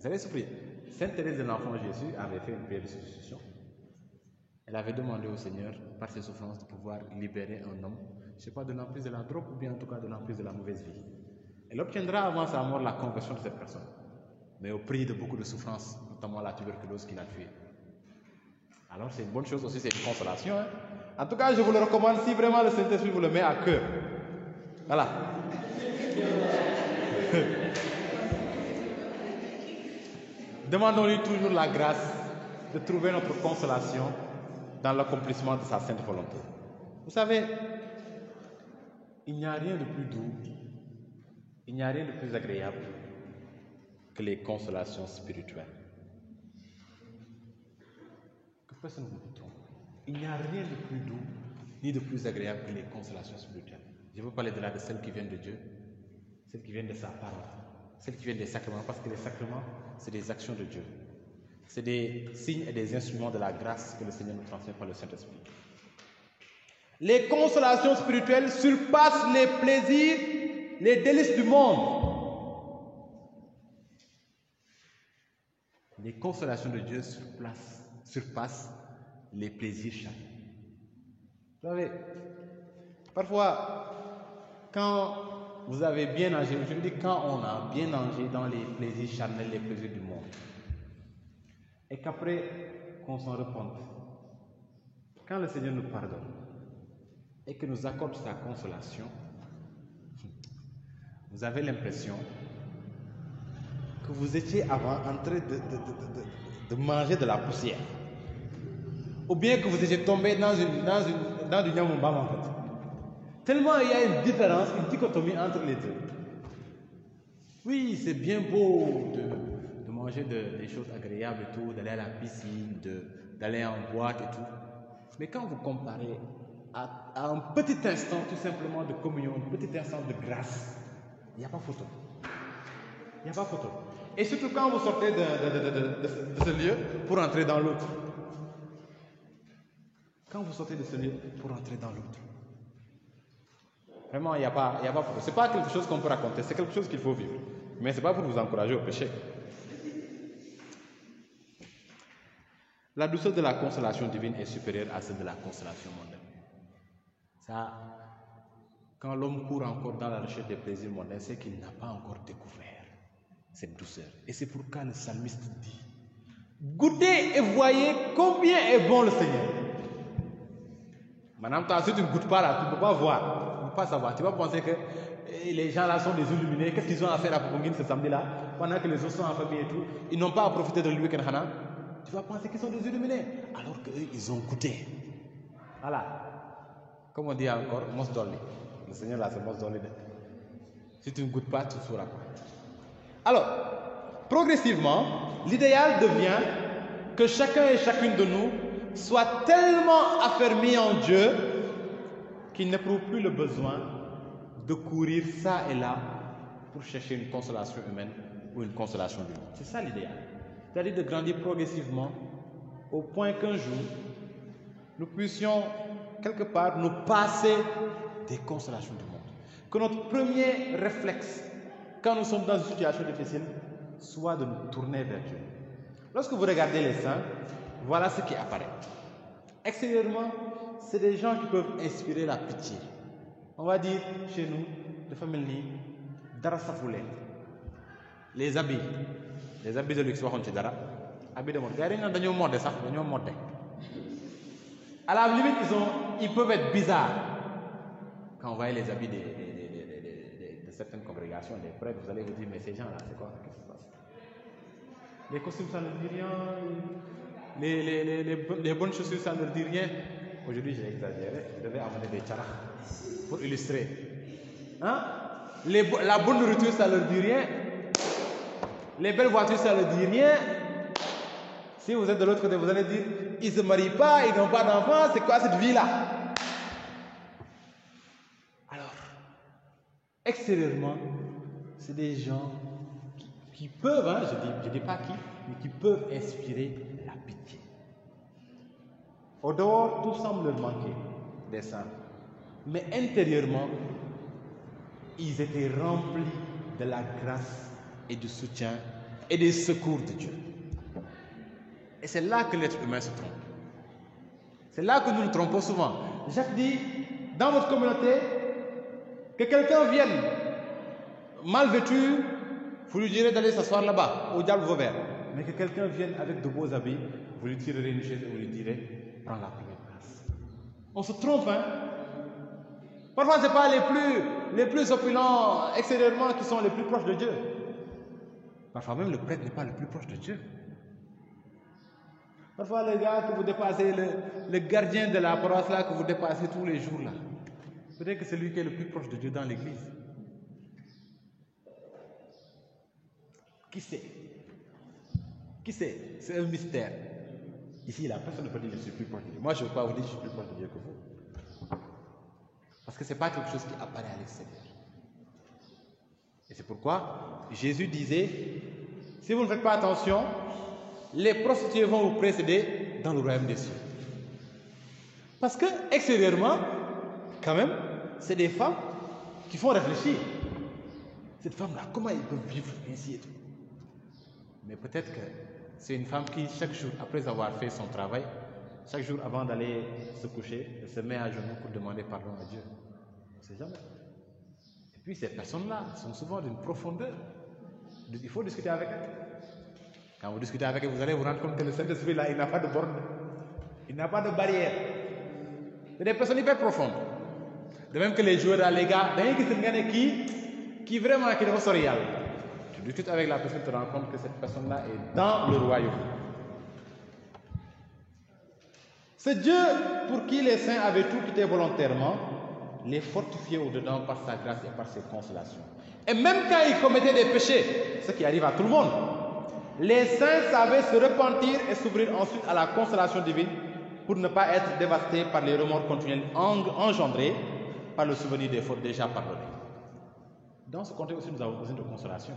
Vous allez souffrir. Sainte Thérèse de l'Enfant Jésus avait fait une prière de substitution. Elle avait demandé au Seigneur, par ses souffrances, de pouvoir libérer un homme, je ne sais pas, de l'emprise de la drogue ou bien en tout cas de l'emprise de la mauvaise vie. Elle obtiendra avant sa mort la conversion de cette personne, mais au prix de beaucoup de souffrances, notamment la tuberculose qui l'a tué. Alors c'est une bonne chose aussi, c'est une consolation. Hein? En tout cas, je vous le recommande si vraiment le Saint-Esprit vous le met à cœur. Voilà. Demandons-lui toujours la grâce de trouver notre consolation dans l'accomplissement de sa sainte volonté. Vous savez, il n'y a rien de plus doux, il n'y a rien de plus agréable que les consolations spirituelles. Que personne ne vous trompe. Il n'y a rien de plus doux ni de plus agréable que les consolations spirituelles. Je veux parler de là de celles qui viennent de Dieu, celles qui viennent de sa parole, celles qui viennent des sacrements, parce que les sacrements, c'est des actions de Dieu. C'est des signes et des instruments de la grâce que le Seigneur nous transmet par le Saint-Esprit. Les consolations spirituelles surpassent les plaisirs, les délices du monde. Les consolations de Dieu surpassent les plaisirs charnels. Vous savez, parfois, quand vous avez bien nagé, je veux dire quand on a bien nagé dans les plaisirs charnels, les plaisirs du monde, et qu'après qu'on s'en repente, quand le Seigneur nous pardonne et que nous accorde sa consolation, vous avez l'impression que vous étiez avant en train de manger de la poussière, ou bien que vous étiez tombé dans du nyamoumbam en fait. Tellement il y a une différence, une dichotomie entre les deux. Oui, c'est bien beau de manger des choses agréables et tout, d'aller à la piscine, d'aller en boîte et tout. Mais quand vous comparez à un petit instant tout simplement de communion, un petit instant de grâce, il n'y a pas photo. Il n'y a pas photo. Et surtout quand vous sortez de ce lieu pour entrer dans l'autre. Quand vous sortez de ce lieu pour entrer dans l'autre. Vraiment, il n'y a pas photo. Ce n'est pas quelque chose qu'on peut raconter, c'est quelque chose qu'il faut vivre. Mais ce n'est pas pour vous encourager au péché. La douceur de la consolation divine est supérieure à celle de la consolation mondaine. Ça, quand l'homme court encore dans la recherche des plaisirs mondains, c'est qu'il n'a pas encore découvert cette douceur. Et c'est pourquoi le psalmiste dit: goûtez et voyez combien est bon le Seigneur. Madame, si tu ne goûtes pas là, tu ne peux pas voir, tu ne peux pas savoir. Tu vas penser que les gens là sont des illuminés. Qu'est-ce qu'ils ont à faire à Popongine ce samedi-là, pendant que les autres sont en famille et tout? Ils n'ont pas à profiter de lui Kenhana. Tu vas penser qu'ils sont des illuminés, alors qu'eux, ils ont goûté. Voilà. Comme on dit encore, Mos Dolly. Le Seigneur là, c'est Mos Dolly. Si tu ne goûtes pas, tu ne sauras pas. Alors, progressivement, l'idéal devient que chacun et chacune de nous soit tellement affermi en Dieu qu'il n'éprouve plus le besoin de courir ça et là pour chercher une consolation humaine ou une consolation du monde. C'est ça l'idéal. C'est-à-dire de grandir progressivement au point qu'un jour, nous puissions quelque part nous passer des consolations du monde. Que notre premier réflexe, quand nous sommes dans une situation difficile, soit de nous tourner vers Dieu. Lorsque vous regardez les saints, voilà ce qui apparaît. Extérieurement, c'est des gens qui peuvent inspirer la pitié. On va dire chez nous, de famille, Darasafoulé, les habits de luxe, habits de mode. À la limite, ils peuvent être bizarres. Quand on voit les habits de certaines congrégations, des prêtres, vous allez vous dire, mais ces gens-là, c'est quoi? Qu'est-ce qui se passe? Les costumes, ça ne dit rien. Les bonnes chaussures, ça ne dit rien. Aujourd'hui, j'ai exagéré. Je devais amener des tcharas pour illustrer. Hein? La bonne nourriture, ça ne leur dit rien. Les belles voitures, ça ne dit rien. Si vous êtes de l'autre côté, vous allez dire, ils ne se marient pas, ils n'ont pas d'enfants, c'est quoi cette vie-là? Alors, extérieurement, c'est des gens qui peuvent, hein, je dis pas qui, mais qui peuvent inspirer la pitié. Au dehors, tout semble leur manquer des saints. Mais intérieurement, ils étaient remplis de la grâce et du soutien et des secours de Dieu. Et c'est là que l'être humain se trompe. C'est là que nous nous trompons souvent. Jacques dit, dans votre communauté, que quelqu'un vienne mal vêtu, vous lui direz d'aller s'asseoir là-bas, au diable Vauvert. Mais que quelqu'un vienne avec de beaux habits, vous lui tirerez une chaise et vous lui direz, prends la première place. On se trompe, hein. Parfois, ce n'est pas les plus opulents extérieurement qui sont les plus proches de Dieu. Parfois même, le prêtre n'est pas le plus proche de Dieu. Parfois, le gars que vous dépassez, le gardien de la paroisse là, que vous dépassez tous les jours là, peut-être que c'est lui qui est le plus proche de Dieu dans l'église. Qui sait? Qui sait? C'est un mystère. Ici, la personne ne peut dire que je suis plus proche de Dieu. Moi, je ne veux pas vous dire que je suis plus proche de Dieu que vous. Parce que ce n'est pas quelque chose qui apparaît à l'extérieur. Et c'est pourquoi Jésus disait, si vous ne faites pas attention, les prostituées vont vous précéder dans le royaume des cieux. Parce que extérieurement, quand même, c'est des femmes qui font réfléchir. Cette femme-là, comment elle peut vivre ainsi et tout? Mais peut-être que c'est une femme qui, chaque jour, après avoir fait son travail, chaque jour avant d'aller se coucher, elle se met à genoux pour demander pardon à Dieu. On ne sait jamais. Et puis ces personnes-là sont souvent d'une profondeur. Il faut discuter avec elles. Quand vous discutez avec elles, vous allez vous rendre compte que le Saint-Esprit, là, il n'a pas de borne. Il n'a pas de barrière. C'est des personnes hyper profondes. De même que les joueurs, là, les gars, qui vraiment qui ne sortir. Tu discutes avec la personne, tu te rends compte que cette personne-là est dans le royaume. C'est Dieu pour qui les saints avaient tout quitté volontairement, les fortifier au-dedans par sa grâce et par ses consolations. Et même quand ils commettaient des péchés, ce qui arrive à tout le monde, les saints savaient se repentir et s'ouvrir ensuite à la consolation divine pour ne pas être dévastés par les remords continuels engendrés par le souvenir des fautes déjà pardonnées. Dans ce contexte aussi, nous avons besoin de consolation.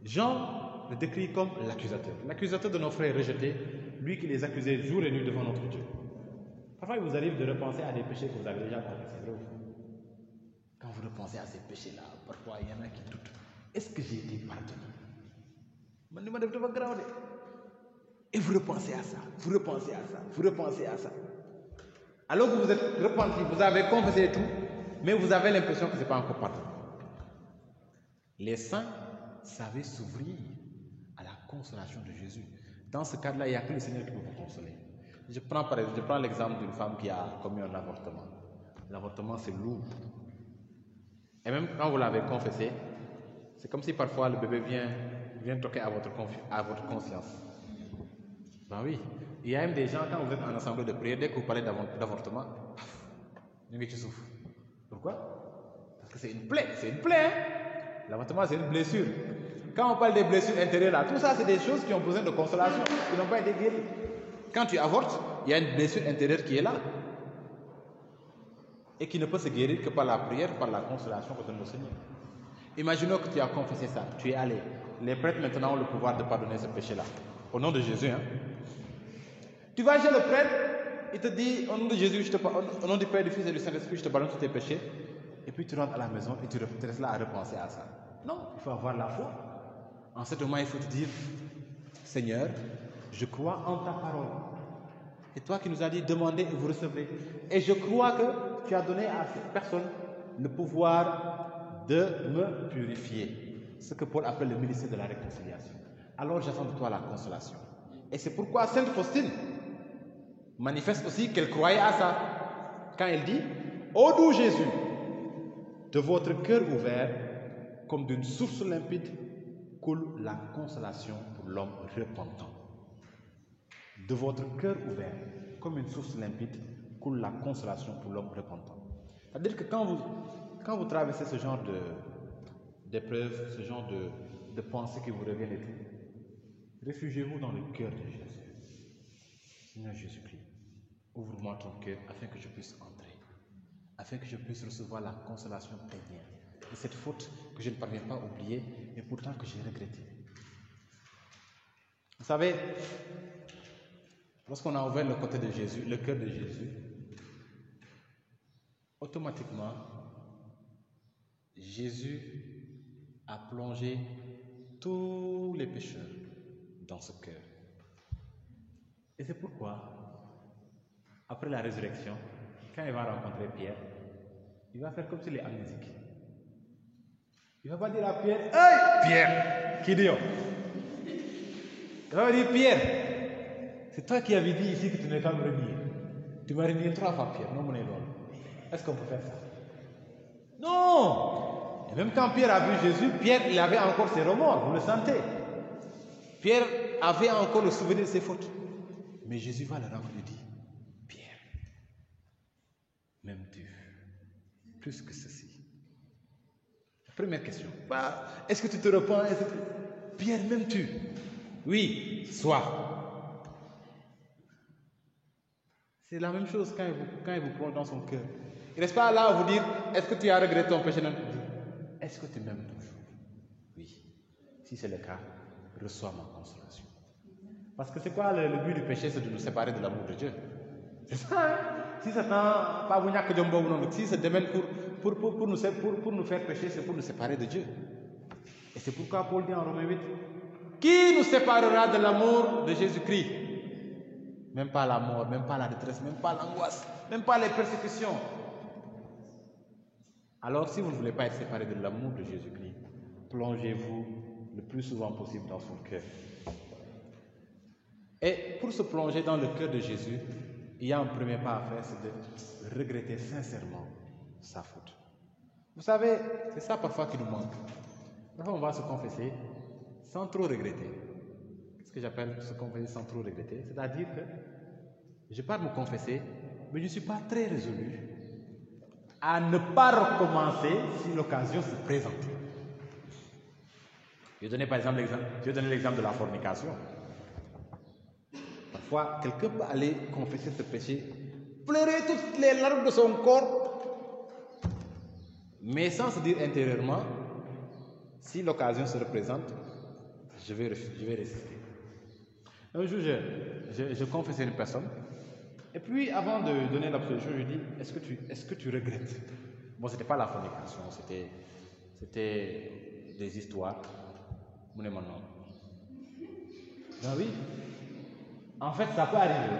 Jean le décrit comme l'accusateur de nos frères rejetés, lui qui les accusait jour et nuit devant notre Dieu. Parfois, il vous arrive de repenser à des péchés que vous avez déjà confessés. Quand vous repensez à ces péchés-là, parfois il y en a qui doutent. Est-ce que j'ai été pardonné? Et vous repensez à ça, vous repensez à ça, vous repensez à ça. Alors que vous êtes repenti, vous avez confessé tout, mais vous avez l'impression que ce n'est pas encore pardonné. Les saints savaient s'ouvrir à la consolation de Jésus. Dans ce cadre-là, il n'y a que le Seigneur qui peut vous consoler. Je prends l'exemple d'une femme qui a commis un avortement. L'avortement, c'est lourd. Et même quand vous l'avez confessé, c'est comme si parfois le bébé vient toquer à votre conscience. Ben oui, il y a même des gens, quand vous êtes en assemblée de prière, dès que vous parlez d'avortement, tu souffres. Pourquoi? Parce que c'est une plaie, hein? L'avortement, c'est une blessure. Quand on parle des blessures intérieures, là, tout ça, c'est des choses qui ont besoin de consolation, qui n'ont pas été guéries. Quand tu avortes, il y a une blessure intérieure qui est là et qui ne peut se guérir que par la prière, par la consolation que donne le Seigneur. Imaginons que tu as confessé ça, tu es allé. Les prêtres maintenant ont le pouvoir de pardonner ce péché-là. Au nom de Jésus, hein. Tu vas chez le prêtre, il te dit, au nom de Jésus, au nom du Père, du Fils et du Saint-Esprit, je te pardonne tous tes péchés. Et puis tu rentres à la maison et tu restes là à repenser à ça. Non, il faut avoir la foi. En ce moment, il faut te dire, Seigneur, je crois en ta parole. Et toi qui nous as dit, demandez et vous recevrez. Et je crois que tu as donné à cette personne le pouvoir de me purifier. Ce que Paul appelle le ministère de la réconciliation. Alors j'attends de toi la consolation. Et c'est pourquoi Sainte Faustine manifeste aussi qu'elle croyait à ça. Quand elle dit, ô doux Jésus, de votre cœur ouvert, comme d'une source limpide, coule la consolation pour l'homme repentant. De votre cœur ouvert, comme une source limpide, coule la consolation pour l'homme repentant. C'est-à-dire que quand vous traversez ce genre d'épreuves, ce genre de pensées qui vous reviennent et tout, réfugiez-vous dans le cœur de Jésus. Seigneur Jésus-Christ, ouvre-moi ton cœur afin que je puisse entrer, afin que je puisse recevoir la consolation plénière de cette faute que je ne parviens pas à oublier et pourtant que j'ai regrettée. Vous savez, lorsqu'on a ouvert le côté de Jésus, le cœur de Jésus, automatiquement, Jésus a plongé tous les pécheurs dans ce cœur. Et c'est pourquoi, après la résurrection, quand il va rencontrer Pierre, il va faire comme s'il est amnésique. Il ne va pas dire à Pierre, « Hey Pierre !» Qui dit? Il va dire, « Pierre, c'est toi qui avais dit ici que tu n'allais pas me renier. Tu m'as renié 3 fois, Pierre, non mon éloi. Est-ce qu'on peut faire ça? » Non! Et même quand Pierre a vu Jésus, Pierre, il avait encore ses remords, vous le sentez. Pierre avait encore le souvenir de ses fautes. Mais Jésus va le rencontrer et dit, Pierre, m'aimes-tu plus que ceci? Première question. Est-ce que tu te repens? Pierre, m'aimes-tu? Oui, sois. C'est la même chose quand il vous plonge dans son cœur. Il ne reste pas là à vous dire, est-ce que tu as regretté ton péché? Non. Est-ce que tu m'aimes toujours? Oui. Si c'est le cas, reçois ma consolation. Parce que c'est quoi le but du péché? C'est de nous séparer de l'amour de Dieu. C'est ça, hein? Si Satan, pas vous que Dieu non, si c'est demain pour nous faire pécher, c'est pour nous séparer de Dieu. Et c'est pourquoi Paul dit en Romains 8, qui nous séparera de l'amour de Jésus-Christ? Même pas la mort, même pas la détresse, même pas l'angoisse, même pas les persécutions. Alors, si vous ne voulez pas être séparé de l'amour de Jésus-Christ, plongez-vous le plus souvent possible dans son cœur. Et pour se plonger dans le cœur de Jésus, il y a un premier pas à faire, c'est de regretter sincèrement sa faute. Vous savez, c'est ça parfois qui nous manque. Parfois, on va se confesser sans trop regretter. Ce que j'appelle se confesser sans trop regretter, c'est-à-dire que je pars me confesser, mais je ne suis pas très résolu à ne pas recommencer si l'occasion se présente. Je vais donner par exemple l'exemple de la fornication. Parfois, quelqu'un peut aller confesser ce péché, pleurer toutes les larmes de son corps, mais sans se dire intérieurement, si l'occasion se représente, je vais résister. Un jour, je confessais une personne, et puis avant de donner l'absolution, je dis, est-ce que tu regrettes? Bon, ce n'était pas la fornication, c'était des histoires. Mon nom. Ben oui. En fait, ça peut arriver.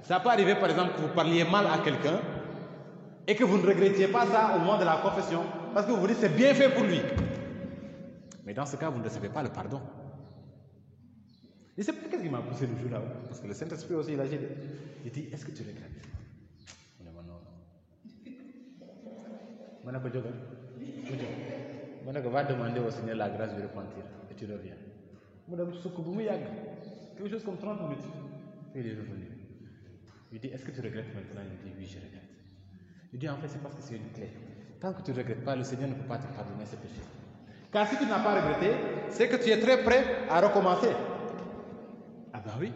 Ça peut arriver, par exemple, que vous parliez mal à quelqu'un et que vous ne regrettiez pas ça au moment de la confession parce que vous vous dites c'est bien fait pour lui. Mais dans ce cas, vous ne recevez pas le pardon. Et c'est pourquoi il m'a poussé le jour-là. Parce que le Saint-Esprit aussi, il a dit, est-ce que tu regrettes? Non. Je va demander au Seigneur la grâce de repentir et tu reviens. Quelque chose comme 30 minutes. Il est revenu. Il dit, est-ce que tu regrettes maintenant? Il dit, oui, je regrette. Il dit, en fait, c'est parce que c'est une clé. Tant que tu ne regrettes pas, le Seigneur ne peut pas te pardonner ces péchés. Car si tu n'as pas regretté, c'est que tu es très prêt à recommencer. Ah ben oui.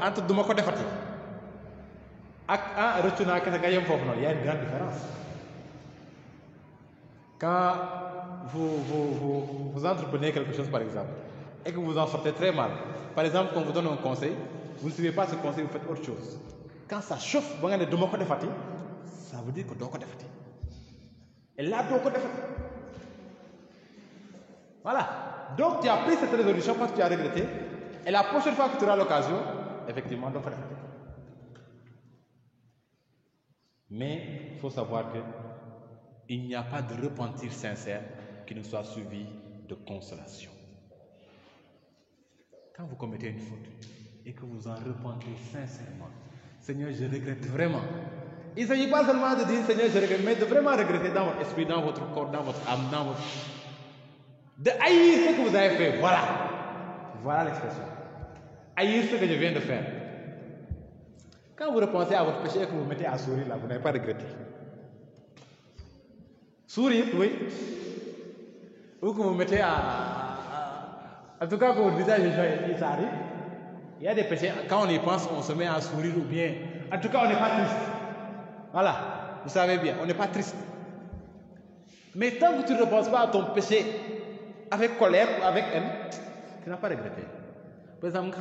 Entre Dumako Defati et Retouna Kasagayam Fofno, il y a une grande différence. Quand vous entreprenez quelque chose, par exemple, et que vous en sortez très mal, par exemple, quand on vous donne un conseil, vous ne suivez pas ce conseil, vous faites autre chose. Quand ça chauffe, ça veut dire que Doko Defati. Et là, Doko Defati. Voilà. Donc, tu as pris cette résolution parce que tu as regretté, et la prochaine fois que tu auras l'occasion, effectivement, Doko Defati. Mais il faut savoir que il n'y a pas de repentir sincère qui ne soit suivi de consolation. Quand vous commettez une faute et que vous en repentez sincèrement, Seigneur, je regrette vraiment. Il ne s'agit pas seulement de dire Seigneur, je regrette, mais de vraiment regretter dans votre esprit, dans votre corps, dans votre âme, dans votre... de haïr ce que vous avez fait. Voilà l'expression. Haïr ce que je viens de faire. Quand vous repensez à votre péché et que vous vous mettez à sourire là, vous n'avez pas regretté. Sourire, oui. ou que vous mettez en tout cas que votre visage est joyeux, ça arrive. Il y a des péchés, quand on y pense, on se met à sourire ou bien. En tout cas, on n'est pas triste. Voilà, vous savez bien, on n'est pas triste. Mais tant que tu ne repenses pas à ton péché avec colère ou avec haine, tu n'as pas regretté. Par exemple,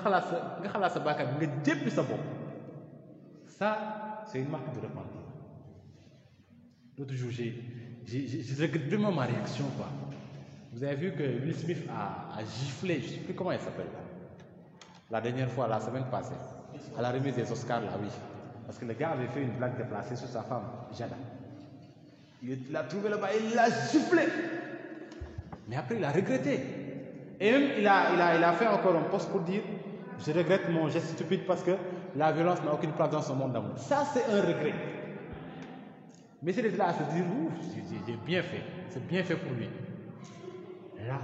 ça, c'est une marque de repentir. L'autre jour, je regrette vraiment ma réaction, quoi. Vous avez vu que Will Smith a giflé, je ne sais plus comment il s'appelle là. La dernière fois, la semaine passée, à la remise des Oscars, là, oui. Parce que le gars avait fait une blague déplacée sur sa femme, Jada. Il l'a trouvé là-bas, il l'a giflé. Mais après, il a regretté. Et même, il a fait encore un post pour dire je regrette mon geste stupide parce que la violence n'a aucune place dans ce monde d'amour. Ça, c'est un regret. Mais c'est là à se dire ouf, j'ai bien fait. C'est bien fait pour lui. Là.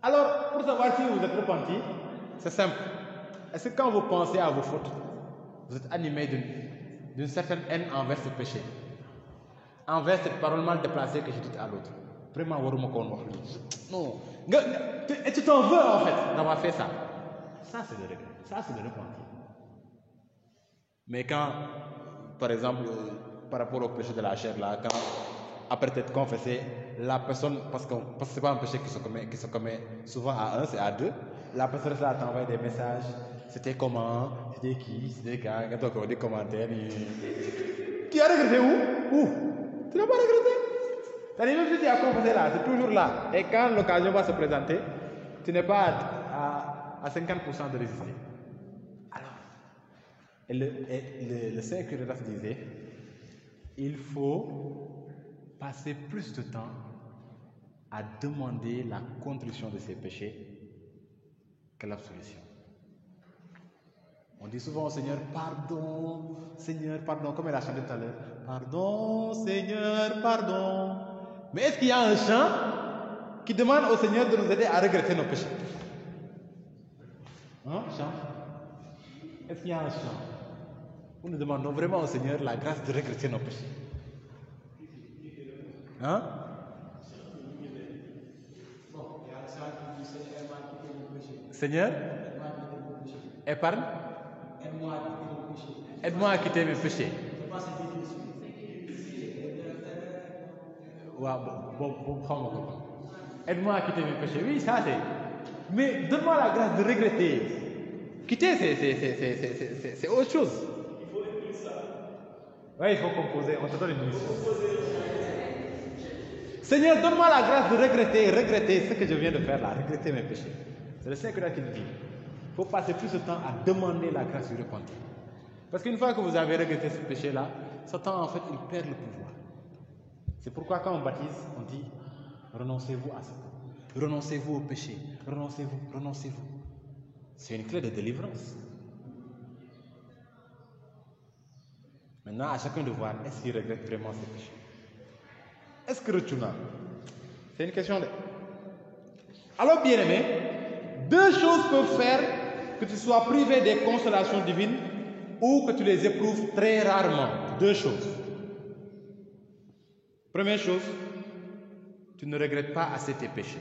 Alors, pour savoir si vous êtes repenti, c'est simple. Est-ce que quand vous pensez à vos fautes, vous êtes animé d'une certaine haine envers ce péché, envers cette parole mal déplacée que j'ai dite à l'autre? Vraiment, non. Et tu t'en veux en fait d'avoir fait ça. Ça, c'est le regret. Ça, c'est le repentir. Mais quand, par exemple, par rapport au péché de la chair, là, quand, après t'être confessé, la personne, parce que ce n'est pas un péché qui se commet souvent à un, c'est à deux, la personne là t'envoie des messages, c'était comment, c'était qui, c'était quand, des commentaires. Tu as regretté où? Tu n'as pas regretté? C'est-à-dire, même si tu as confessé là, c'est toujours là. Et quand l'occasion va se présenter, tu n'es pas à 50% de résister. Alors, le Saint Curidas disait, il faut passer plus de temps à demander la contrition de ses péchés que l'absolution. On dit souvent au Seigneur, pardon, comme elle a chanté tout à l'heure, pardon, Seigneur, pardon. Mais est-ce qu'il y a un chant qui demande au Seigneur de nous aider à regretter nos péchés? Hein, chant? Est-ce qu'il y a un chant où nous demandons vraiment au Seigneur la grâce de regretter nos péchés? Hein? Seigneur, épargne. Aide-moi à quitter mes péchés. Aide-moi à quitter mes péchés. Oui, ça c'est. Mais donne-moi la grâce de regretter. Quitter, c'est autre chose. Oui, il faut composer. On te donne une mission. Seigneur, donne-moi la grâce de regretter ce que je viens de faire là, regretter mes péchés. C'est le Seigneur qui nous dit. Il faut passer plus de temps à demander la grâce du repentir. Parce qu'une fois que vous avez regretté ce péché-là, Satan, en fait, il perd le pouvoir. C'est pourquoi quand on baptise, on dit renoncez-vous à ça. Renoncez-vous au péché. Renoncez-vous. C'est une clé de délivrance. Maintenant, à chacun de voir, est-ce qu'il regrette vraiment ses péchés? Est-ce que Retourna? C'est une question de... Alors, bien-aimé, deux choses peuvent faire que tu sois privé des consolations divines ou que tu les éprouves très rarement. Deux choses. Première chose, tu ne regrettes pas assez tes péchés.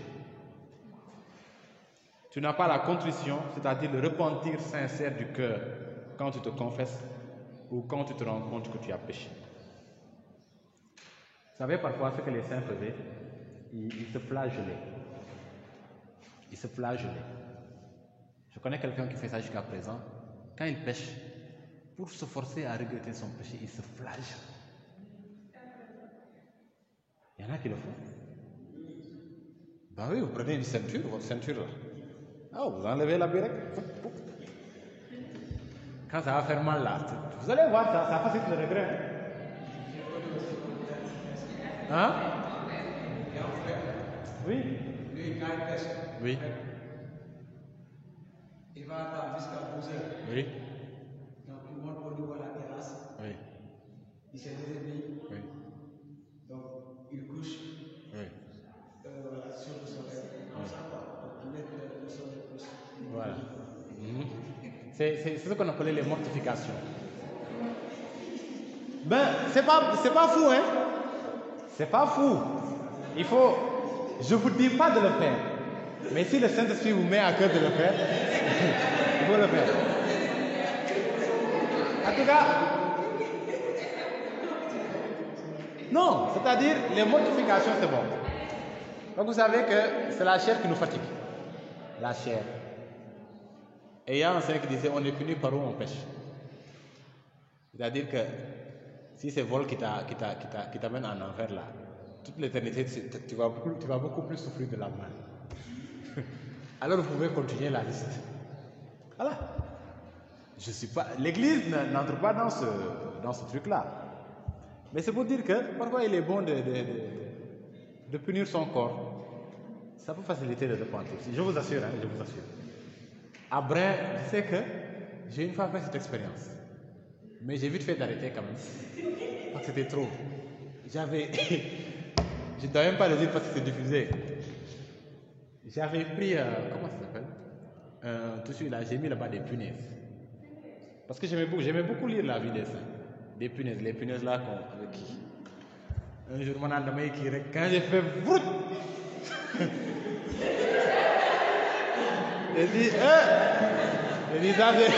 Tu n'as pas la contrition, c'est-à-dire le repentir sincère du cœur quand tu te confesses ou quand tu te rends compte que tu as péché. Vous savez parfois ce que les saints faisaient? Ils se flagellaient. Je connais quelqu'un qui fait ça jusqu'à présent. Quand il pêche, pour se forcer à regretter son péché, il se flagelle. Il y en a qui le font. Ben oui, vous prenez une ceinture, votre ceinture là. Ah, vous enlevez la birette. Quand ça va faire mal là, vous allez voir, ça facilite le regret. Hein? Oui. Oui. Il va attendre jusqu'à 12h. Oui. Donc il monte au niveau de la terrasse. Oui. Il se réveille. Oui. Donc il couche. Oui. Sur le soleil. Comme ça, quoi. Il met le soleil plus. Voilà. C'est ce qu'on appelait les mortifications. Ben, c'est pas fou, hein? C'est pas fou. Il faut je ne vous dis pas de le faire. Mais si le Saint-Esprit vous met à cœur de le faire, il faut le faire. En tout cas, non, c'est-à-dire les mortifications, c'est bon. Donc vous savez que c'est la chair qui nous fatigue. La chair. Et il y a un saint qui disait, on est puni par où on pêche. C'est-à-dire que si c'est vol qui t'amène en enfer là, toute l'éternité, tu vas beaucoup plus souffrir de la mort. Alors vous pouvez continuer la liste. Voilà. Je suis pas. L'Église n'entre pas dans ce truc-là. Mais c'est pour dire que parfois il est bon de punir son corps. Ça peut faciliter le repentir. Je vous assure, je vous assure. À Brin, je sais que j'ai une fois fait cette expérience. Mais j'ai vite fait d'arrêter quand même. Parce que c'était trop. Je ne dois même pas le dire parce que c'est diffusé. J'avais pris, comment ça s'appelle tout de suite là, j'ai mis là-bas des punaises. Parce que j'aimais beaucoup lire la vie des saints. Des punaises, les punaises là avec qui. Un jour, quand j'ai fait vrout, j'ai dit, ça c'est.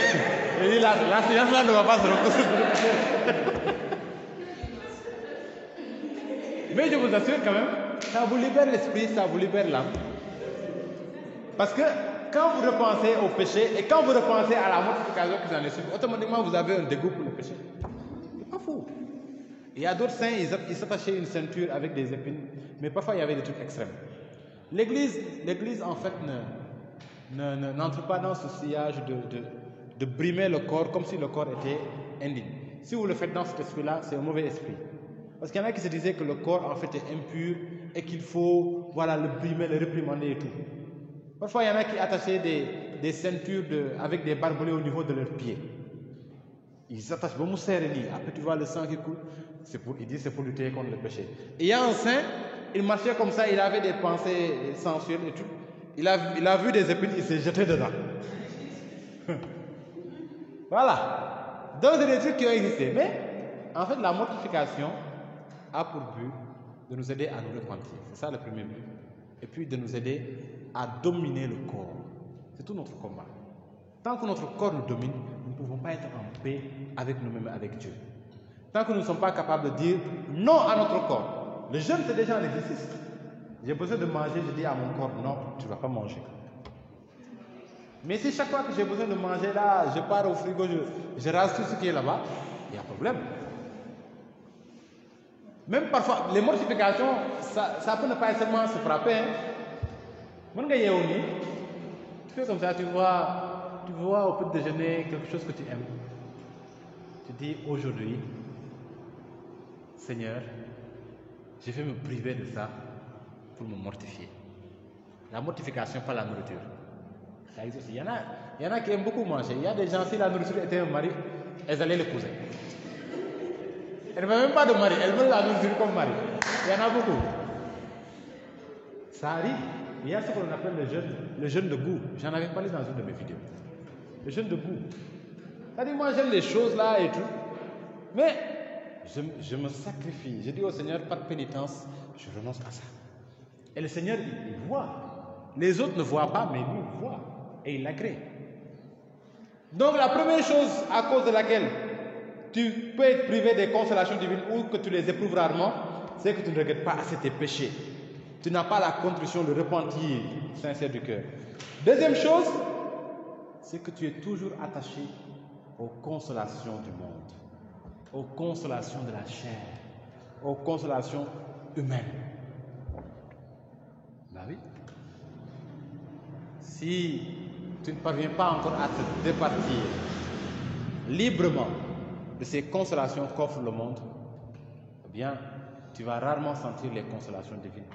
J'ai dit, la séance là ne va pas se reposer. Mais je vous assure quand même, ça vous libère l'esprit, ça vous libère l'âme. Parce que quand vous repensez au péché et quand vous repensez à la mortification qui en est suivie, automatiquement vous avez un dégoût pour le péché. C'est pas fou. Il y a d'autres saints, ils s'attachaient une ceinture avec des épines, mais parfois il y avait des trucs extrêmes. L'Église en fait n'entre pas dans ce sillage de brimer le corps comme si le corps était indigne. Si vous le faites dans cet esprit-là, c'est un mauvais esprit. Parce qu'il y en a qui se disaient que le corps en fait est impur et qu'il faut le brimer, le réprimander et tout. Parfois, il y en a qui attachaient des ceintures avec des barbelés au niveau de leurs pieds. Ils s'attachent beaucoup serré. Après, tu vois le sang qui coule. Ils disent que c'est pour lutter contre le péché. Et il y a un saint, il marchait comme ça, il avait des pensées sensuelles et tout. Il a vu des épines, il s'est jeté dedans. Voilà. Donc, c'est des trucs qui ont existé. Mais, en fait, la mortification a pour but de nous aider à nous repentir. C'est ça le premier but. Et puis de nous aider à dominer le corps. C'est tout notre combat. Tant que notre corps nous domine, nous ne pouvons pas être en paix avec nous-mêmes, avec Dieu. Tant que nous ne sommes pas capables de dire non à notre corps. Le jeûne, c'est déjà un exercice. J'ai besoin de manger, je dis à mon corps, non, tu ne vas pas manger. Mais si chaque fois que j'ai besoin de manger, là, je pars au frigo, je rase tout ce qui est là-bas, il y a un problème. Même parfois, les mortifications, ça peut ne pas seulement se frapper. Tu fais comme ça, tu vois au petit déjeuner quelque chose que tu aimes. Tu dis aujourd'hui, Seigneur, je vais me priver de ça pour me mortifier. La mortification, pas la nourriture. Ça existe. Il y en a qui aiment beaucoup manger. Il y a des gens, si la nourriture était un mari, elles allaient l'épouser. Elle ne veut même pas de mari, elle veut la nourriture comme mari. Il y en a beaucoup. Ça arrive. Il y a ce qu'on appelle le jeûne de goût. J'en avais parlé dans une de mes vidéos. Le jeûne de goût. C'est-à-dire, moi j'aime les choses là et tout. Mais je me sacrifie. Je dis au Seigneur, pas de pénitence, je renonce à ça. Et le Seigneur, il voit. Les autres ne voient pas, mais lui, il voit. Et il l'agrée. Donc la première chose à cause de laquelle tu peux être privé des consolations divines ou que tu les éprouves rarement, c'est que tu ne regrettes pas assez tes péchés. Tu n'as pas la contrition, le repentir sincère du cœur. Deuxième chose, c'est que tu es toujours attaché aux consolations du monde, aux consolations de la chair, aux consolations humaines. Ben oui. Si tu ne parviens pas encore à te départir librement de ces consolations qu'offre le monde, eh bien, tu vas rarement sentir les consolations divines.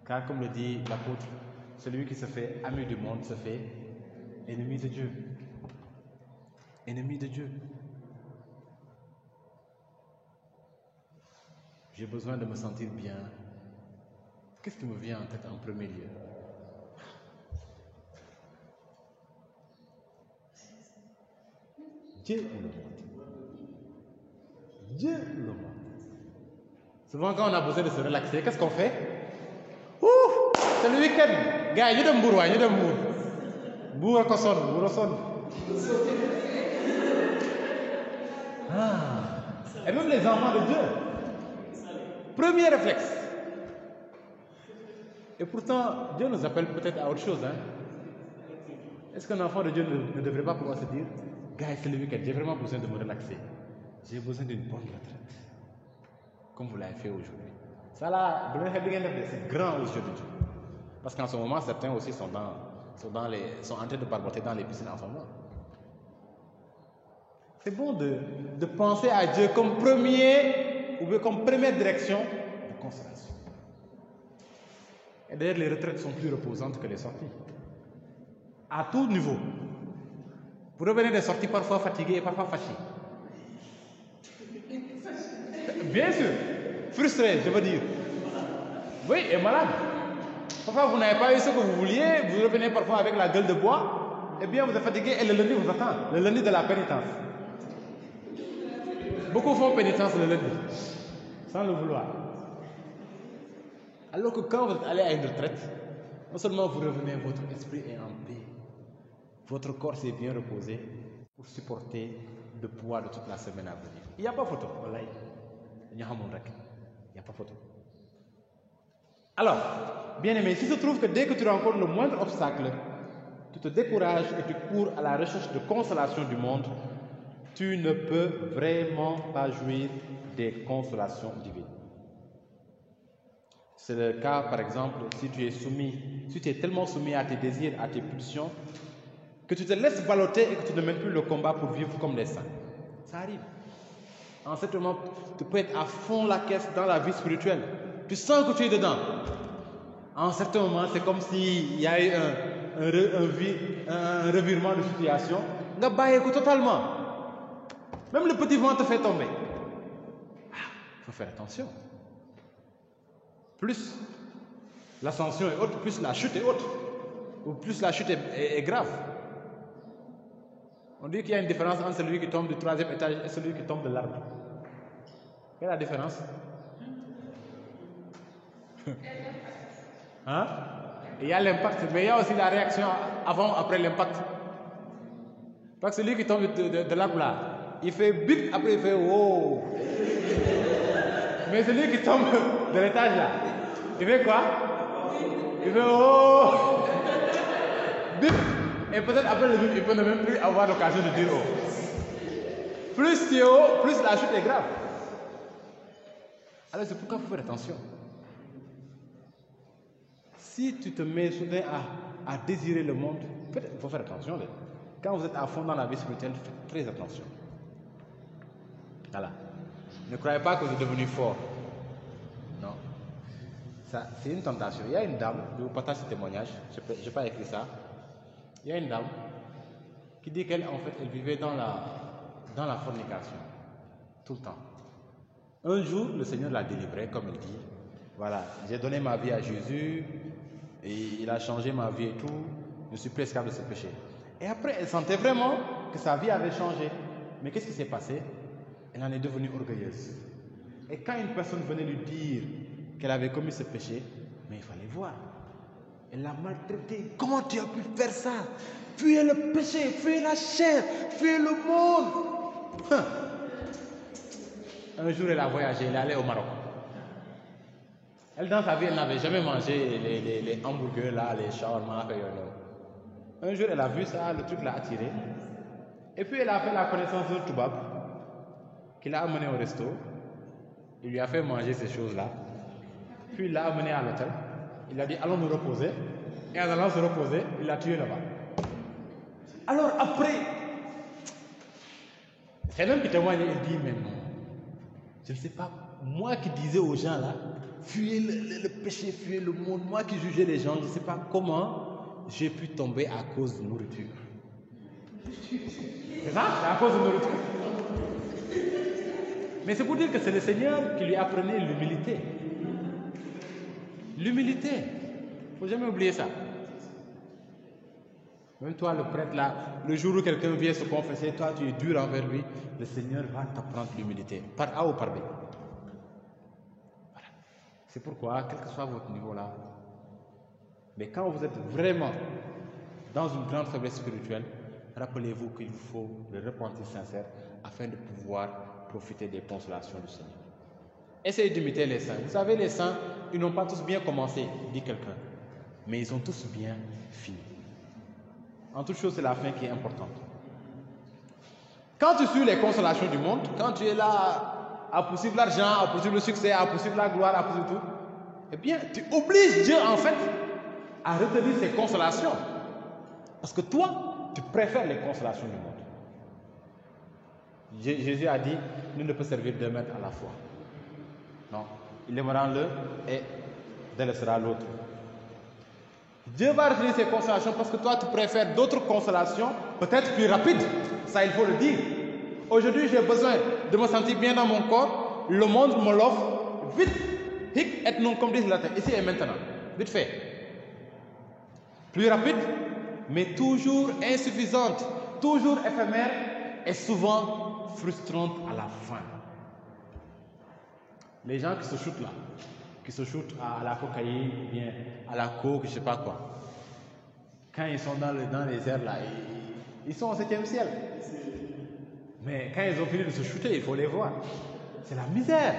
Car comme le dit l'apôtre, celui qui se fait ami du monde se fait ennemi de Dieu. Ennemi de Dieu. J'ai besoin de me sentir bien. Qu'est-ce qui me vient en tête en premier lieu? Dieu ou le monde? Dieu ou le monde? Souvent quand on a besoin de se relaxer, qu'est-ce qu'on fait? Ouh, c'est le week-end. Gars, ñu dem Mbour waay, ñu dem Mbour. Mbour ko sonn, Mbour a sonn. Et même les enfants de Dieu. Premier réflexe. Et pourtant, Dieu nous appelle peut-être à autre chose. Hein? Est-ce qu'un enfant de Dieu ne devrait pas pouvoir se dire, gars, c'est le week-end, j'ai vraiment besoin de me relaxer. J'ai besoin d'une bonne retraite. Comme vous l'avez fait aujourd'hui. Ça là, c'est grand aux yeux de Dieu. Parce qu'en ce moment, certains aussi sont en train de barboter dans les piscines en ce moment. C'est bon de penser à Dieu comme première direction de consolation. Et d'ailleurs, les retraites sont plus reposantes que les sorties. À tout niveau. Vous revenez des sorties parfois fatigués et parfois fâchés. Bien sûr. Frustré, je veux dire. Oui, et malade. Parfois, vous n'avez pas eu ce que vous vouliez, vous revenez parfois avec la gueule de bois, et bien vous êtes fatigué et le lundi vous attend, le lundi de la pénitence. Beaucoup font pénitence le lundi, sans le vouloir. Alors que quand vous allez à une retraite, non seulement vous revenez, votre esprit est en paix, votre corps s'est bien reposé pour supporter le poids de toute la semaine à venir. Il n'y a pas photo, wallahi. Il n'y a pas photo. Alors, bien aimé, s'il se trouve que dès que tu rencontres le moindre obstacle, tu te décourages et tu cours à la recherche de consolation du monde, tu ne peux vraiment pas jouir des consolations divines. C'est le cas, par exemple, si tu es tellement soumis à tes désirs, à tes pulsions, que tu te laisses balloter et que tu ne mènes plus le combat pour vivre comme les saints. Ça arrive. En ce moment, tu peux être à fond la caisse dans la vie spirituelle. Tu sens que tu es dedans. En certains moments, c'est comme s'il y a eu un revirement de situation. Tu vas totalement. Même le petit vent te fait tomber. Il faut faire attention. Plus l'ascension est haute, plus la chute est haute. Ou plus la chute est grave. On dit qu'il y a une différence entre celui qui tombe du 3e étage et celui qui tombe de l'arbre. Quelle est la différence? Hein? Il y a l'impact, mais il y a aussi la réaction avant, après l'impact. Parce que celui qui tombe de l'arbre là, il fait bip, après il fait wow. Mais celui qui tombe de l'étage là, il fait quoi? Il fait oh. Bip. Et peut-être après le bip, il peut ne même plus avoir l'occasion de dire oh. Plus tu es haut, plus la chute est grave. Alors c'est pourquoi il faut faire attention. Si tu te mets soudain à désirer le monde, il faut faire attention. Quand vous êtes à fond dans la vie spirituelle, faites très attention. Voilà. Ne croyez pas que vous êtes devenu fort. Non. Ça, c'est une tentation. Il y a une dame, je vous partage ce témoignage, je n'ai pas écrit ça. Il y a une dame qui dit qu'elle, en fait, elle vivait dans la fornication. Tout le temps. Un jour, le Seigneur l'a délivrée, comme elle dit. Voilà, j'ai donné ma vie à Jésus, et il a changé ma vie et tout. Je suis plus esclave de ce péché. Et après, elle sentait vraiment que sa vie avait changé. Mais qu'est-ce qui s'est passé? Elle en est devenue orgueilleuse. Et quand une personne venait lui dire qu'elle avait commis ce péché, mais il fallait voir. Elle l'a maltraité. Comment tu as pu faire ça? Fuyez le péché, fuyez la chair, fuyez le monde. Un jour, elle a voyagé, elle est allée au Maroc. Elle, dans sa vie, elle n'avait jamais mangé les hamburgers, là, les shawarma. Un jour, elle a vu ça, le truc l'a attiré. Et puis, elle a fait la connaissance d'un toubab qui l'a amené au resto. Il lui a fait manger ces choses-là. Puis, il l'a amené à l'hôtel. Il a dit, allons nous reposer. Et en allant se reposer, il l'a tué là-bas. Alors, après, c'est l'homme qui témoigne, il dit, mais non, je ne sais pas, moi qui disais aux gens là, fuyez le péché, fuyez le monde, moi qui jugeais les gens, je ne sais pas comment j'ai pu tomber à cause de nourriture. C'est ça? C'est à cause de nourriture. Mais c'est pour dire que c'est le Seigneur qui lui apprenait l'humilité. L'humilité. Il ne faut jamais oublier ça. Même toi, le prêtre là, le jour où quelqu'un vient se confesser, toi tu es dur envers lui, le Seigneur va t'apprendre l'humilité, par A ou par B. Voilà. C'est pourquoi, quel que soit votre niveau là, Mais quand vous êtes vraiment dans une grande faiblesse spirituelle, rappelez-vous qu'il vous faut le repentir sincère afin de pouvoir profiter des consolations du Seigneur. Essayez d'imiter les saints. Vous savez, les saints, ils n'ont pas tous bien commencé, dit quelqu'un, mais ils ont tous bien fini. En toute chose, c'est la fin qui est importante. Quand tu suis les consolations du monde, quand tu es là à poursuivre l'argent, à poursuivre le succès, à poursuivre la gloire, à poursuivre tout, eh bien, tu obliges Dieu, en fait, à retenir ces consolations. Parce que toi, tu préfères les consolations du monde. Jésus a dit, nul ne peut servir deux maîtres à la fois. Non, il aimera l'un et délaissera l'autre. Dieu va retenir ces consolations parce que toi, tu préfères d'autres consolations, peut-être plus rapides. Ça, il faut le dire. Aujourd'hui, j'ai besoin de me sentir bien dans mon corps. Le monde me l'offre vite. Hic et non, comme disent les latins, ici et maintenant. Vite fait. Plus rapide, mais toujours insuffisante, toujours éphémère et souvent frustrante à la fin. Les gens qui se shootent là, qui se shootent à la cocaïne, bien à la coke, je ne sais pas quoi. Quand ils sont dans les airs là, ils sont au 7e ciel. Mais quand ils ont fini de se shooter, il faut les voir. C'est la misère.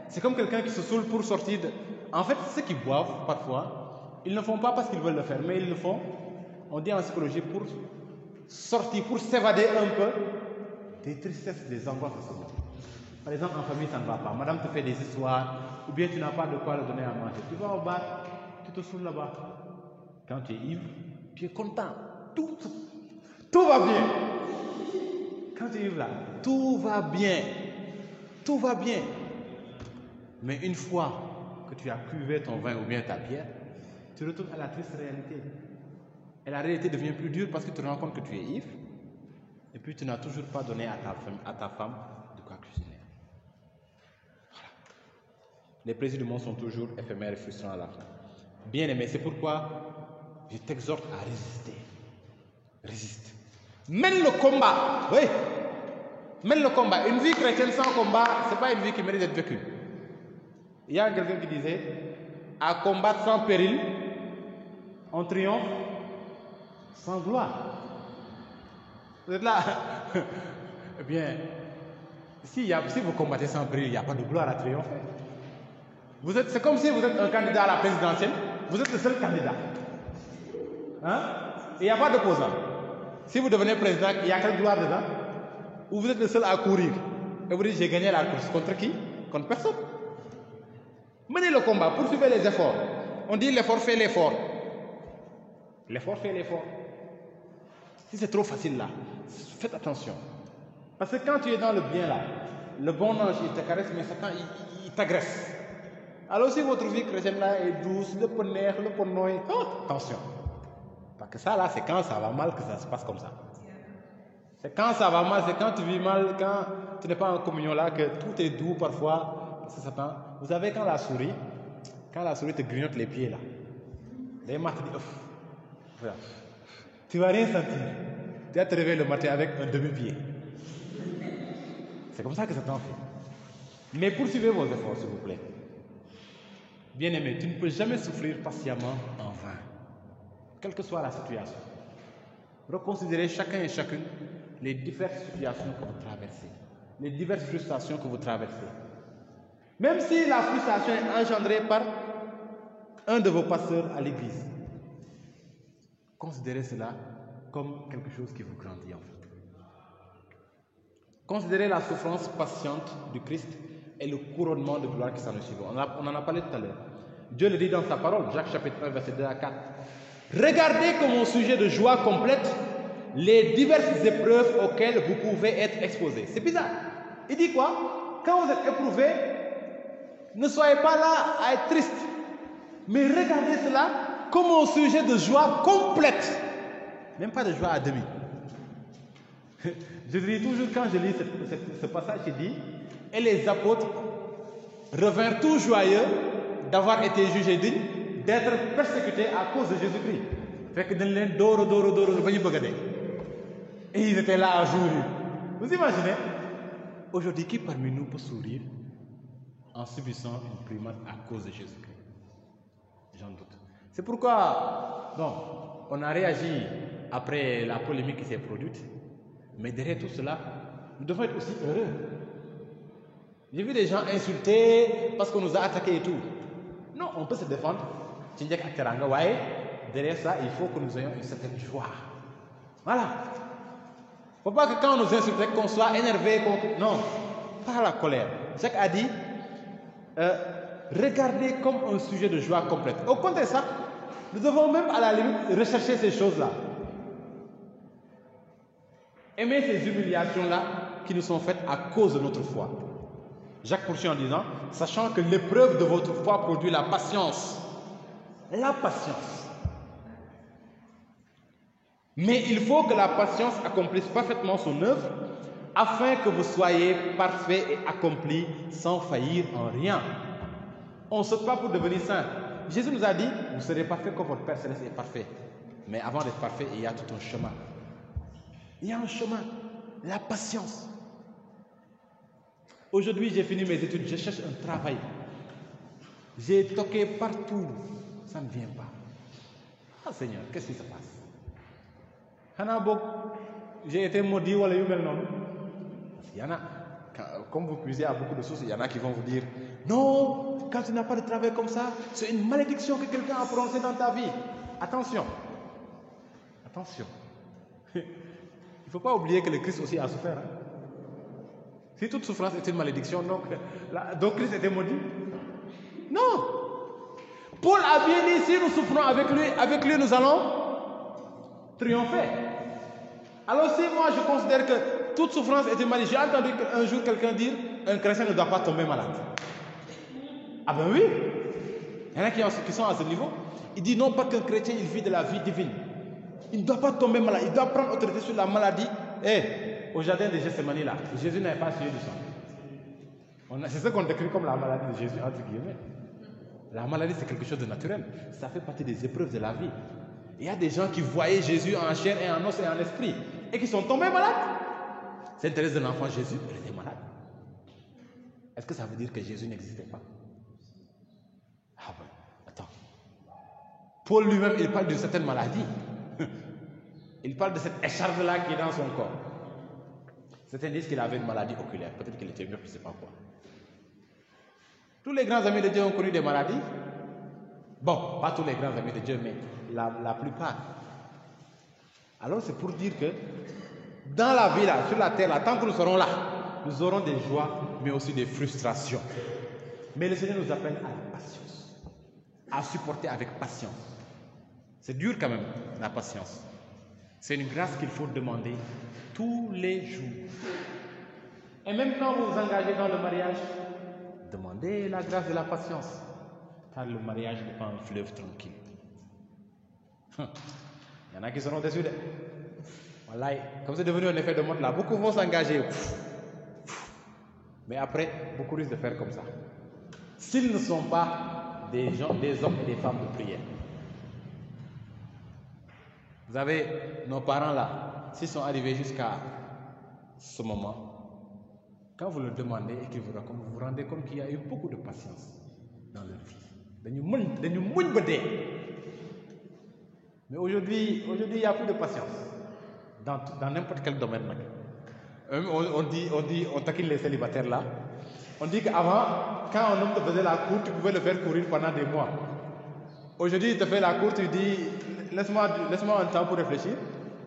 C'est comme quelqu'un qui se saoule pour sortir de... En fait, ceux qui boivent, parfois, ils ne le font pas parce qu'ils veulent le faire, mais ils le font, on dit en psychologie, pour sortir, pour s'évader un peu des tristesses, des angoisses de ce monde. Par exemple, en famille, ça ne va pas. Madame te fait des histoires, ou bien tu n'as pas de quoi le donner à manger. Tu vas au bar, tu te saoules là-bas. Quand tu es ivre, tu es content. Tout va bien. Quand tu es ivre là, tout va bien. Tout va bien. Mais une fois que tu as cuvé ton vin ou bien ta bière, tu retournes à la triste réalité. Et la réalité devient plus dure parce que tu te rends compte que tu es ivre. Et puis tu n'as toujours pas donné à ta femme de quoi cuisiner. Voilà. Les plaisirs du monde sont toujours éphémères et frustrants à la fin. Bien aimé, c'est pourquoi je t'exhorte à résister. Résiste. Mène le combat. Oui. Mène le combat. Une vie chrétienne sans combat, ce n'est pas une vie qui mérite d'être vécue. Il y a quelqu'un qui disait, à combattre sans péril, on triomphe sans gloire. Vous êtes là? Eh bien, si vous combattez sans péril, il n'y a pas de gloire à triompher. C'est comme si vous êtes un candidat à la présidentielle, vous êtes le seul candidat. Hein? Il n'y a pas d'opposant. Si vous devenez président, il y a quelle gloire dedans? Ou vous êtes le seul à courir. Et vous dites, j'ai gagné la course. Contre qui? Contre personne. Menez le combat, poursuivez les efforts. On dit l'effort fait l'effort. L'effort fait l'effort. Si c'est trop facile là, faites attention. Parce que quand tu es dans le bien là, le bon ange il te caresse, mais Satan il t'agresse. Alors si votre vie chrétienne là est douce, le poney, le ponnoy, attention. Parce que ça là, c'est quand ça va mal que ça se passe comme ça. C'est quand ça va mal, c'est quand tu vis mal, quand tu n'es pas en communion là, que tout est doux parfois. C'est Satan. Vous savez quand la souris te grignote les pieds là, les mains te disent, voilà. Tu ne vas rien sentir. Tu vas te réveiller le matin avec un demi-pied. C'est comme ça que Satan fait. Mais poursuivez vos efforts, s'il vous plaît. Bien-aimé, tu ne peux jamais souffrir patiemment en vain. Quelle que soit la situation. Reconsidérez chacun et chacune les diverses situations que vous traversez. Les diverses frustrations que vous traversez. Même si la frustration est engendrée par un de vos pasteurs à l'église. Considérez cela comme quelque chose qui vous grandit en fait. Considérez la souffrance patiente du Christ et le couronnement de gloire qui s'en suit. On en a parlé tout à l'heure. Dieu le dit dans sa parole, Jacques chapitre 1, verset 2 à 4. Regardez comme un sujet de joie complète les diverses épreuves auxquelles vous pouvez être exposés. C'est bizarre. Il dit quoi? Quand vous êtes éprouvé, ne soyez pas là à être triste. Mais regardez cela comme un sujet de joie complète. Même pas de joie à demi. Je dis toujours quand je lis ce passage, il dit, et les apôtres revinrent tout joyeux d'avoir été jugés dignes d'être persécutés à cause de Jésus-Christ. Fait que et ils étaient là à sourire. Vous imaginez? Aujourd'hui, qui parmi nous peut sourire en subissant une primate à cause de Jésus-Christ? J'en doute. C'est pourquoi, bon, on a réagi après la polémique qui s'est produite, mais derrière tout cela, nous devons être aussi heureux. J'ai vu des gens insulter parce qu'on nous a attaqués et tout. Non, on peut se défendre. Derrière ça, il faut que nous ayons une certaine joie. Voilà. Il ne faut pas que quand on nous insulte, qu'on soit énervé. Non, pas la colère. Jacques a dit, regardez comme un sujet de joie complète. Au contraire de ça, nous devons même à la limite rechercher ces choses-là. Aimer ces humiliations-là qui nous sont faites à cause de notre foi. Jacques poursuit en disant, sachant que l'épreuve de votre foi produit la patience. La patience. Mais il faut que la patience accomplisse parfaitement son œuvre, afin que vous soyez parfaits et accomplis sans faillir en rien. On ne saute pas pour devenir saint. Jésus nous a dit, vous serez parfaits comme votre Père Céleste est parfait. Mais avant d'être parfait, il y a tout un chemin. Il y a un chemin, la patience. Aujourd'hui, j'ai fini mes études, je cherche un travail. J'ai toqué partout, ça ne vient pas. Ah Seigneur, qu'est-ce qui se passe? J'ai été maudit, il y en a, comme vous puisez à beaucoup de sources, il y en a qui vont vous dire, non, quand tu n'as pas de travail comme ça, c'est une malédiction que quelqu'un a prononcée dans ta vie. Attention, attention. Il ne faut pas oublier que le Christ aussi a souffert. Hein? Si toute souffrance est une malédiction, donc Christ était maudit? Non. Paul a bien dit, si nous souffrons avec lui nous allons triompher. Alors si moi je considère que toute souffrance est une malédiction, j'ai entendu un jour quelqu'un dire, un chrétien ne doit pas tomber malade. Ah ben oui. Il y en a qui sont à ce niveau. Il dit non pas qu'un chrétien il vit de la vie divine. Il ne doit pas tomber malade, il doit prendre autorité sur la maladie. Au jardin de Gethsémani là, Jésus n'avait pas sué du sang. C'est ce qu'on décrit comme la maladie de Jésus, entre guillemets. La maladie c'est quelque chose de naturel. Ça fait partie des épreuves de la vie. Il y a des gens qui voyaient Jésus en chair et en os et en esprit et qui sont tombés malades. Sainte Thérèse de l'Enfant Jésus, elle était malade. Est-ce que ça veut dire que Jésus n'existait pas? Ah ben, attends. Paul lui-même, il parle d'une certaine maladie. Il parle de cette écharpe-là qui est dans son corps. Certains disent qu'il avait une maladie oculaire. Peut-être qu'il était mieux, je ne sais pas quoi. Tous les grands amis de Dieu ont connu des maladies. Bon, pas tous les grands amis de Dieu, mais la plupart. Alors c'est pour dire que dans la vie, là, sur la terre, là, tant que nous serons là, nous aurons des joies, mais aussi des frustrations. Mais le Seigneur nous appelle à la patience, à supporter avec patience. C'est dur quand même, la patience. C'est une grâce qu'il faut demander tous les jours. Et même quand vous vous engagez dans le mariage, demandez la grâce de la patience. Car le mariage n'est pas un fleuve tranquille. Il y en a qui seront déçus. Voilà, comme c'est devenu un effet de mode là, beaucoup vont s'engager. Mais après, beaucoup risquent de faire comme ça. S'ils ne sont pas des hommes et des femmes de prière. Vous avez nos parents là, s'ils sont arrivés jusqu'à ce moment, quand vous leur demandez et qu'ils vous racontent, vous vous rendez compte qu'il y a eu beaucoup de patience dans leur vie. Mais aujourd'hui, il n'y a plus de patience dans n'importe quel domaine. On taquine les célibataires là. On dit qu'avant, quand un homme te faisait la cour, tu pouvais le faire courir pendant des mois. Aujourd'hui, il te fait la cour, tu dis laisse-moi un temps pour réfléchir.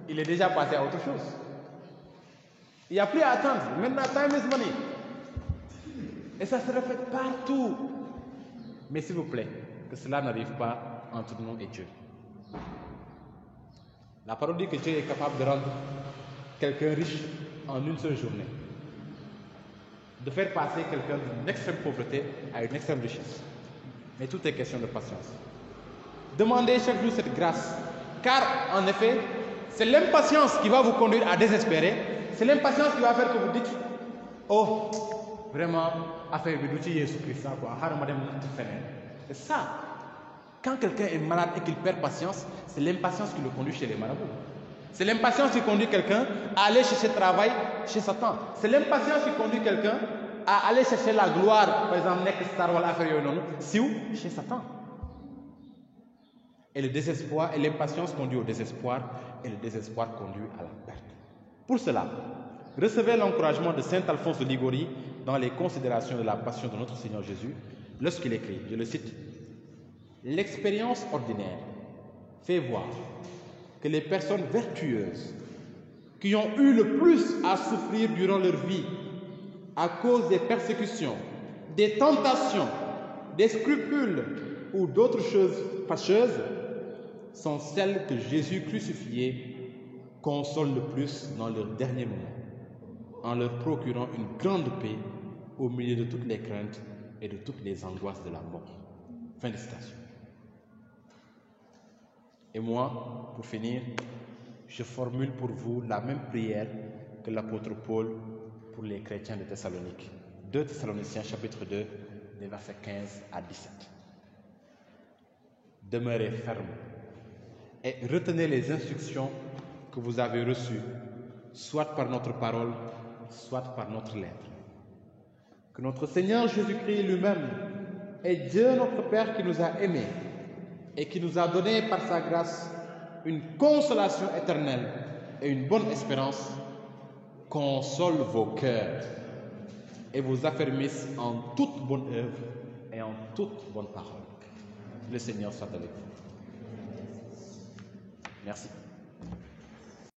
Il est déjà passé à autre chose. Il n'y a plus à attendre. Maintenant, time is money. Et ça se répète partout. Mais s'il vous plaît, que cela n'arrive pas entre nous et Dieu. La parole dit que Dieu est capable de rendre quelqu'un riche en une seule journée. De faire passer quelqu'un d'une extrême pauvreté à une extrême richesse. Mais tout est question de patience. Demandez chaque jour cette grâce. Car, en effet, c'est l'impatience qui va vous conduire à désespérer. C'est l'impatience qui va faire que vous dites, oh, vraiment, affaire de l'outil Jésus-Christ, quoi. C'est ça. Quand quelqu'un est malade et qu'il perd patience, c'est l'impatience qui le conduit chez les marabouts. C'est l'impatience qui conduit quelqu'un à aller chercher travail chez Satan. C'est l'impatience qui conduit quelqu'un à aller chercher la gloire, par exemple, chez Satan. Et le désespoir et l'impatience conduit au désespoir, et le désespoir conduit à la perte. Pour cela, recevez l'encouragement de saint Alphonse de Liguori dans les considérations de la passion de notre Seigneur Jésus, lorsqu'il écrit, je le cite, « L'expérience ordinaire fait voir que les personnes vertueuses qui ont eu le plus à souffrir durant leur vie à cause des persécutions, des tentations, des scrupules ou d'autres choses fâcheuses sont celles que Jésus crucifié console le plus dans leurs derniers moments, en leur procurant une grande paix au milieu de toutes les craintes et de toutes les angoisses de la mort. » Fin de citation. Et moi, pour finir, je formule pour vous la même prière que l'apôtre Paul pour les chrétiens de Thessalonique. 2 Thessaloniciens chapitre 2, des versets 15 à 17. Demeurez fermes et retenez les instructions que vous avez reçues, soit par notre parole, soit par notre lettre. Que notre Seigneur Jésus-Christ lui-même est Dieu notre Père qui nous a aimés et qui nous a donné par sa grâce une consolation éternelle et une bonne espérance, console vos cœurs et vous affermisse en toute bonne œuvre et en toute bonne parole. Le Seigneur soit avec vous. Merci.